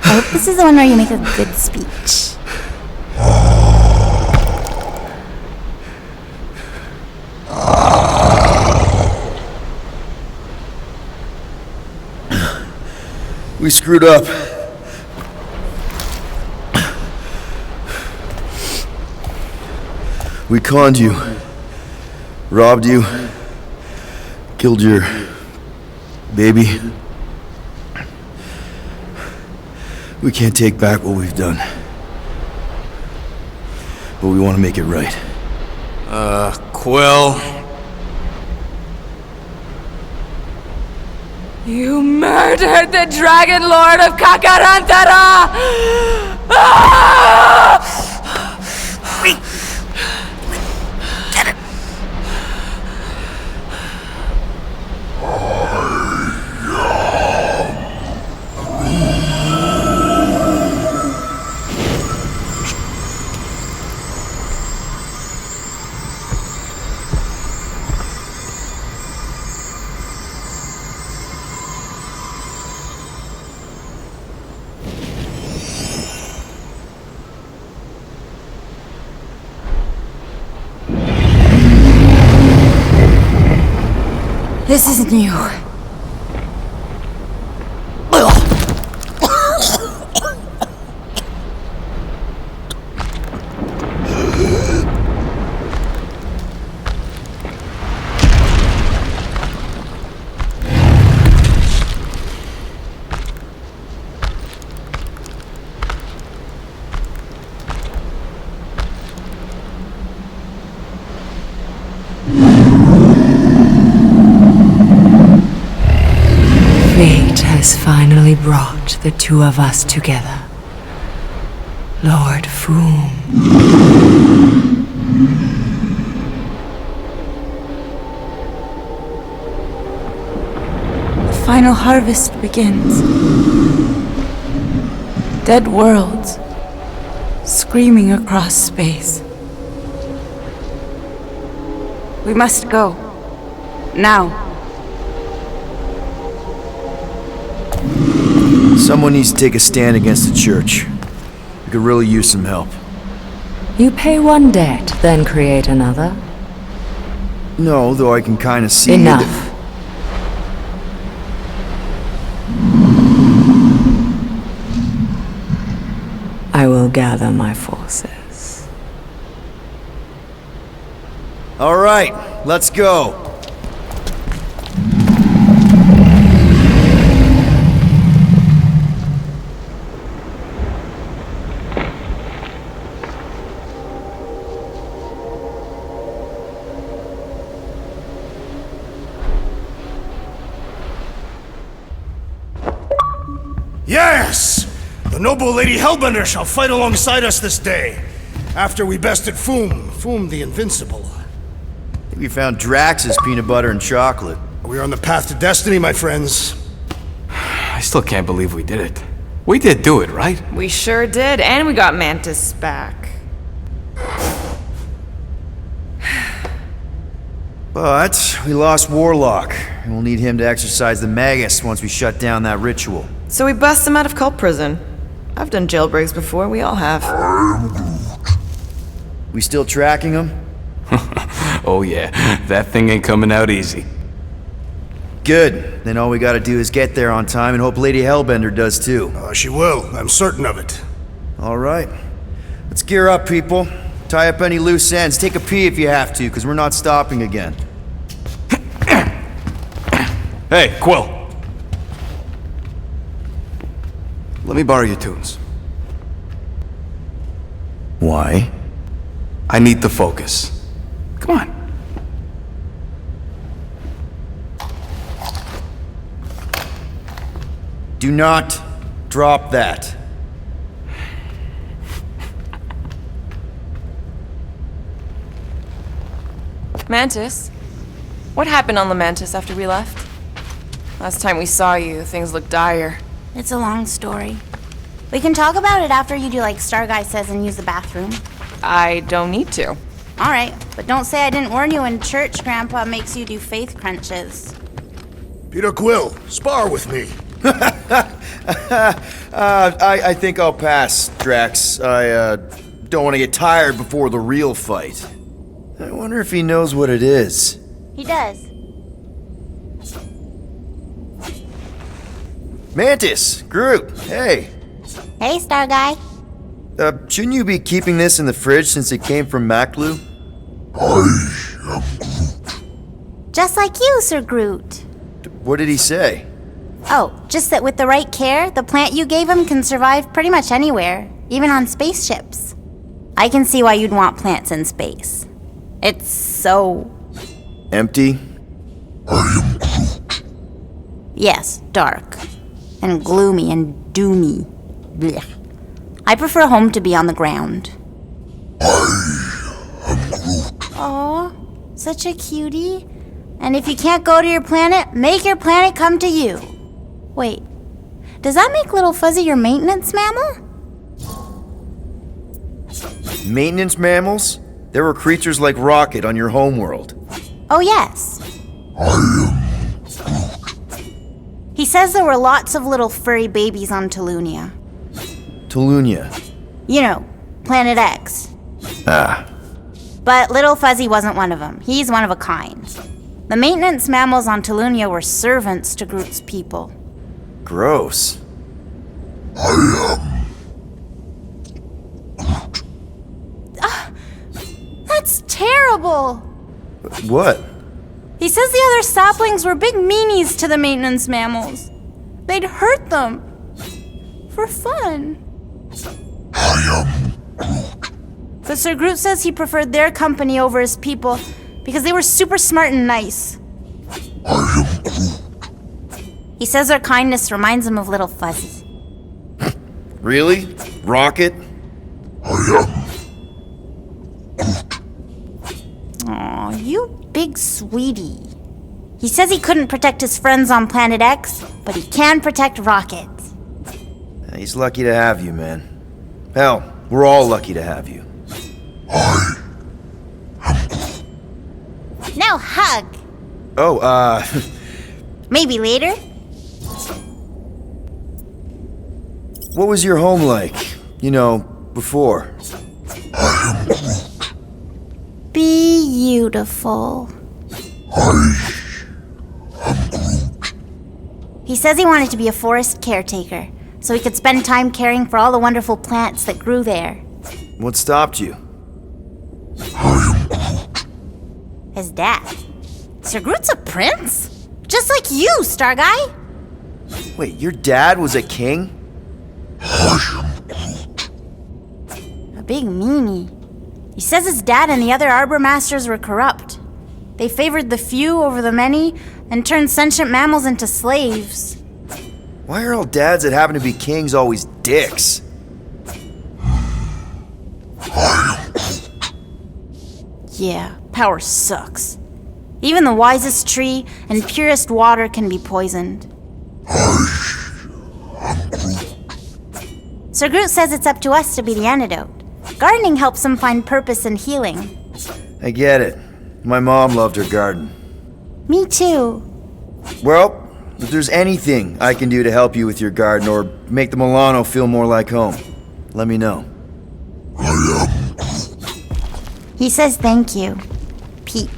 or This is the one where you make a good speech. We screwed up. We conned you, robbed you, killed your baby. We can't take back what we've done. But we want to make it right. Quill. You murdered the Dragon Lord of Kakarantara! Ah! This isn't you. Fate has finally brought the two of us together. Lord Foom. The final harvest begins. Dead worlds, screaming across space. We must go. Now. Someone needs to take a stand against the church. We could really use some help. You pay one debt, then create another? No, though I can kind of see... Enough. I will gather my forces. All right, let's go. Yes! The noble Lady Hellbender shall fight alongside us this day, after we bested Foom the Invincible. I think we found Drax's peanut butter and chocolate. We are on the path to destiny, my friends. I still can't believe we did it. We did do it, right? We sure did, and we got Mantis back. But we lost Warlock, and we'll need him to exercise the Magus once we shut down that ritual. So we bust him out of cult prison. I've done jailbreaks before, we all have. We still tracking him? Oh yeah, that thing ain't coming out easy. Good. Then all we gotta do is get there on time and hope Lady Hellbender does too. She will. I'm certain of it. All right. Let's gear up, people. Tie up any loose ends. Take a pee if you have to, because we're not stopping again. Hey, Quill. Let me borrow your tunes. Why? I need to focus. Come on. Do not drop that. Mantis? What happened on the Mantis after we left? Last time we saw you, things looked dire. It's a long story. We can talk about it after you do like Star Guy says and use the bathroom. I don't need to. Alright, but don't say I didn't warn you in church Grandpa makes you do faith crunches. Peter Quill, spar with me. I think I'll pass, Drax. I don't want to get tired before the real fight. I wonder if he knows what it is. He does. Mantis! Groot! Hey! Hey, Star Guy. Shouldn't you be keeping this in the fridge since it came from Maklu? I am Groot. Just like you, Sir Groot. What did he say? Oh, just that with the right care, the plant you gave him can survive pretty much anywhere, even on spaceships. I can see why you'd want plants in space. It's so... Empty? I am Groot. Yes, dark. And gloomy and doomy. Blech. I prefer home to be on the ground. I am Groot. Aw, such a cutie. And if you can't go to your planet, make your planet come to you. Wait, does that make Little Fuzzy your maintenance mammal? Maintenance mammals? There were creatures like Rocket on your homeworld. Oh, yes. I am Groot. He says there were lots of little furry babies on Tulunia. Tulunia. You know, Planet X. Ah. But Little Fuzzy wasn't one of them. He's one of a kind. The maintenance mammals on Tulunia were servants to Groot's people. Gross. I am That's terrible! What? He says the other saplings were big meanies to the maintenance mammals. They'd hurt them. For fun. I am Groot. But Sir Groot says he preferred their company over his people because they were super smart and nice. I am Groot. He says their kindness reminds him of Little Fuzzy. Really? Rocket? I am Aw, you big sweetie. He says he couldn't protect his friends on Planet X, but he can protect Rocket. He's lucky to have you, man. Hell, we're all lucky to have you. Now hug. Oh, Maybe later. what was your home like? You know, before? Beautiful. He says he wanted to be a forest caretaker, so he could spend time caring for all the wonderful plants that grew there. What stopped you? His dad. Sir Groot's a prince? Just like you, Star Guy. Wait, your dad was a king? A big meanie. He says his dad and the other Arbor Masters were corrupt. They favored the few over the many and turned sentient mammals into slaves. Why are all dads that happen to be kings always dicks? Yeah, power sucks. Even the wisest tree and purest water can be poisoned. Sir Groot says it's up to us to be the antidote. Gardening helps him find purpose and healing. I get it. My mom loved her garden. Me too. Well, if there's anything I can do to help you with your garden or make the Milano feel more like home, let me know. He says thank you, Pete.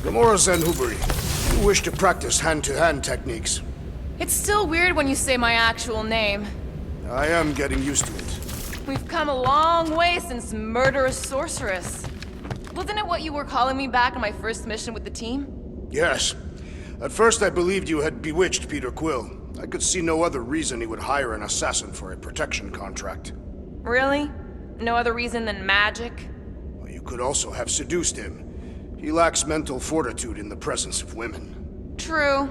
Gamora Zenhuberi, you wish to practice hand-to-hand techniques. It's still weird when you say my actual name. I am getting used to it. We've come a long way since Murderous Sorceress. Wasn't it what you were calling me back on my first mission with the team? Yes. At first I believed you had bewitched Peter Quill. I could see no other reason he would hire an assassin for a protection contract. Really? No other reason than magic? Well, you could also have seduced him. He lacks mental fortitude in the presence of women. True.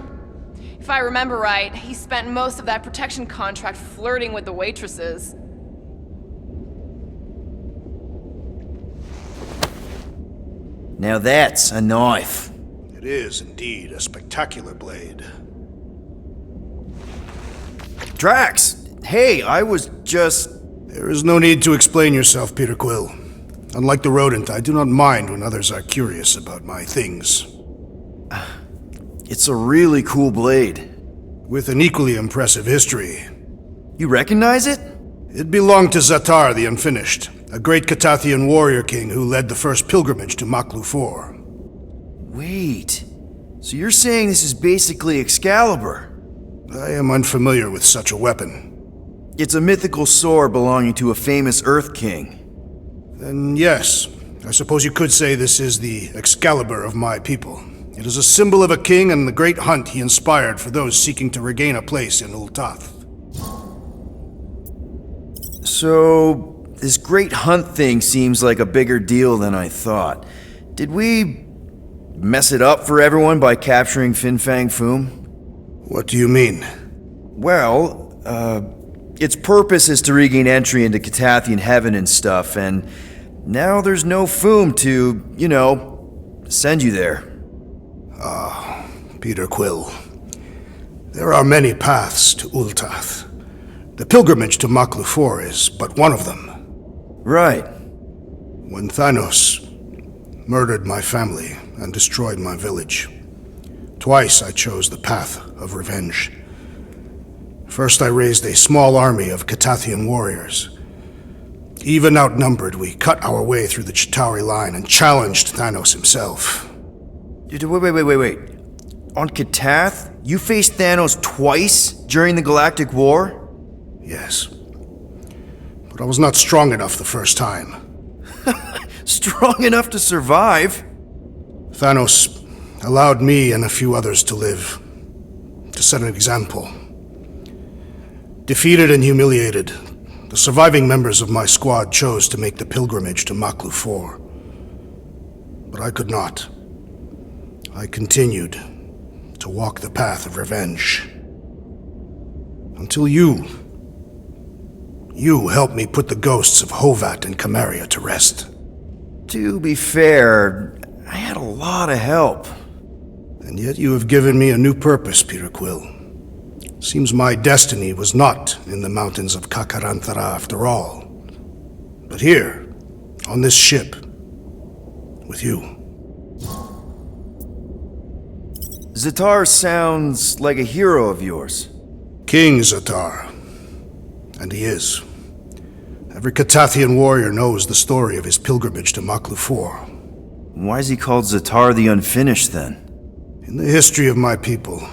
If I remember right, he spent most of that protection contract flirting with the waitresses. Now that's a knife. It is indeed a spectacular blade. Drax! Hey, I was just... There is no need to explain yourself, Peter Quill. Unlike the rodent, I do not mind when others are curious about my things. It's a really cool blade. With an equally impressive history. You recognize it? It belonged to Zatar the Unfinished, a great Catathian warrior king who led the first pilgrimage to Maklu 4. Wait, so you're saying this is basically Excalibur? I am unfamiliar with such a weapon. It's a mythical sword belonging to a famous Earth King. Then yes, I suppose you could say this is the Excalibur of my people. It is a symbol of a king and the great hunt he inspired for those seeking to regain a place in Ultath. So, this great hunt thing seems like a bigger deal than I thought. Did we mess it up for everyone by capturing Fin Fang Foom? What do you mean? Well, its purpose is to regain entry into Catathian heaven and stuff, and now there's no Foom to, send you there. Peter Quill. There are many paths to Ultath. The pilgrimage to Maklu 4 is but one of them. Right. When Thanos murdered my family and destroyed my village, twice I chose the path of revenge. First I raised a small army of Catathian warriors. Even outnumbered, we cut our way through the Chitauri line and challenged Thanos himself. Wait. On Catath, you faced Thanos twice during the Galactic War? Yes. But I was not strong enough the first time. Strong enough to survive? Thanos allowed me and a few others to live, to set an example. Defeated and humiliated, the surviving members of my squad chose to make the pilgrimage to Maklu 4. But I could not. I continued to walk the path of revenge. Until you helped me put the ghosts of Hovat and Camaria to rest. To be fair, I had a lot of help. And yet you have given me a new purpose, Peter Quill. Seems my destiny was not in the mountains of Kakaranthara after all, but here, on this ship, with you. Zatar sounds like a hero of yours. King Zatar. And he is. Every Catathian warrior knows the story of his pilgrimage to Maklu 4. Why is he called Zatar the Unfinished, then? In the history of my people,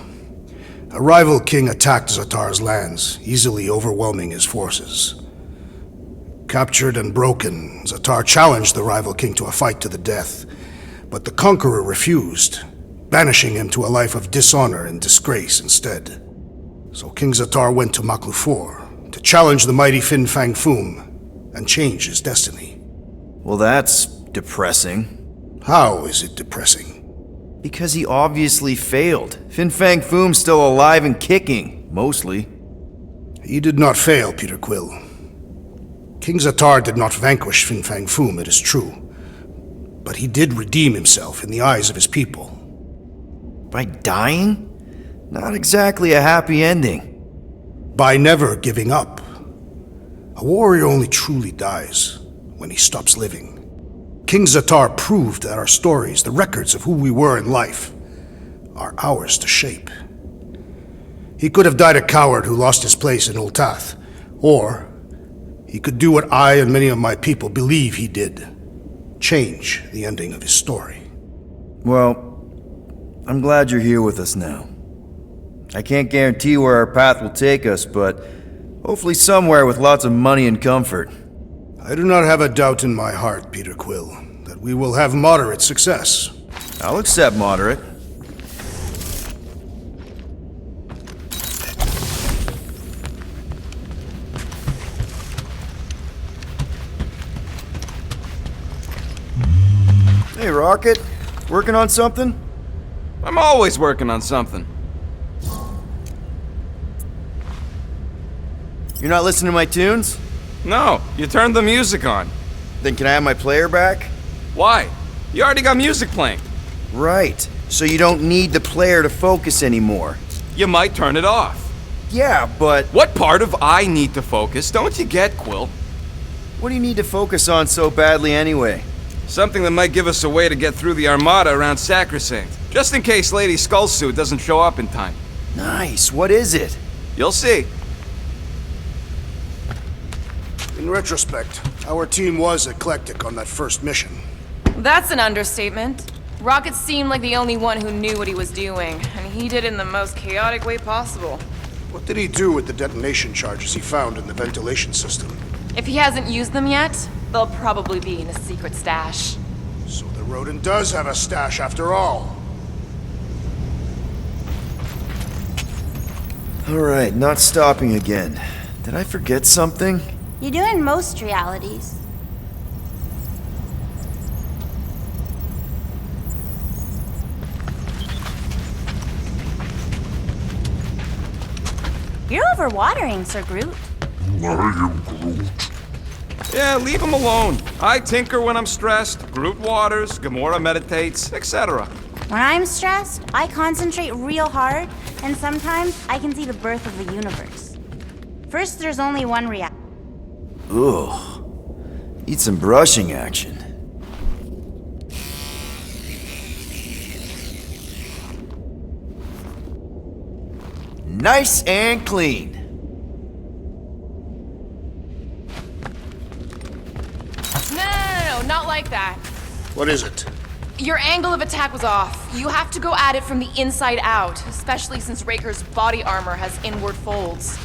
a rival king attacked Zatar's lands, easily overwhelming his forces. Captured and broken, Zatar challenged the rival king to a fight to the death, but the conqueror refused, banishing him to a life of dishonor and disgrace instead. So King Zatar went to Maklu 4 to challenge the mighty Fin Fang Foom and change his destiny. Well, that's depressing. How is it depressing? Because he obviously failed. Fin Fang Foom's still alive and kicking, mostly. He did not fail, Peter Quill. King Zatar did not vanquish Fin Fang Foom, it is true. But he did redeem himself in the eyes of his people. By dying? Not exactly a happy ending. By never giving up. A warrior only truly dies when he stops living. King Zatar proved that our stories, the records of who we were in life, are ours to shape. He could have died a coward who lost his place in Ultath, or he could do what I and many of my people believe he did, change the ending of his story. Well, I'm glad you're here with us now. I can't guarantee where our path will take us, but hopefully somewhere with lots of money and comfort. I do not have a doubt in my heart, Peter Quill, that we will have moderate success. I'll accept moderate. Hey, Rocket. Working on something? I'm always working on something. You're not listening to my tunes? No, you turned the music on. Then can I have my player back? Why? You already got music playing. Right. So you don't need the player to focus anymore. You might turn it off. Yeah, but... What part of I need to focus don't you get, Quill? What do you need to focus on so badly anyway? Something that might give us a way to get through the armada around Sacrosanct, just in case Lady Skullsuit doesn't show up in time. Nice, what is it? You'll see. In retrospect, our team was eclectic on that first mission. That's an understatement. Rocket seemed like the only one who knew what he was doing, and he did it in the most chaotic way possible. What did he do with the detonation charges he found in the ventilation system? If he hasn't used them yet, they'll probably be in a secret stash. So the rodent does have a stash after all. Alright, not stopping again. Did I forget something? You do in most realities. You're overwatering, Sir Groot. I am Groot. Yeah, leave him alone. I tinker when I'm stressed, Groot waters, Gamora meditates, etc. When I'm stressed, I concentrate real hard, and sometimes I can see the birth of the universe. First, there's only one reality. Ugh. Need some brushing action. Nice and clean. No, not like that. What is it? Your angle of attack was off. You have to go at it from the inside out, especially since Raker's body armor has inward folds.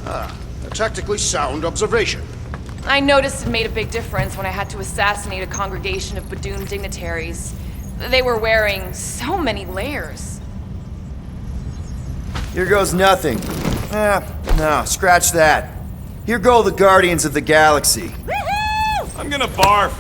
A tactically sound observation. I noticed it made a big difference when I had to assassinate a congregation of Badoon dignitaries. They were wearing so many layers. Here goes nothing. No, scratch that. Here go the Guardians of the Galaxy. I'm gonna barf.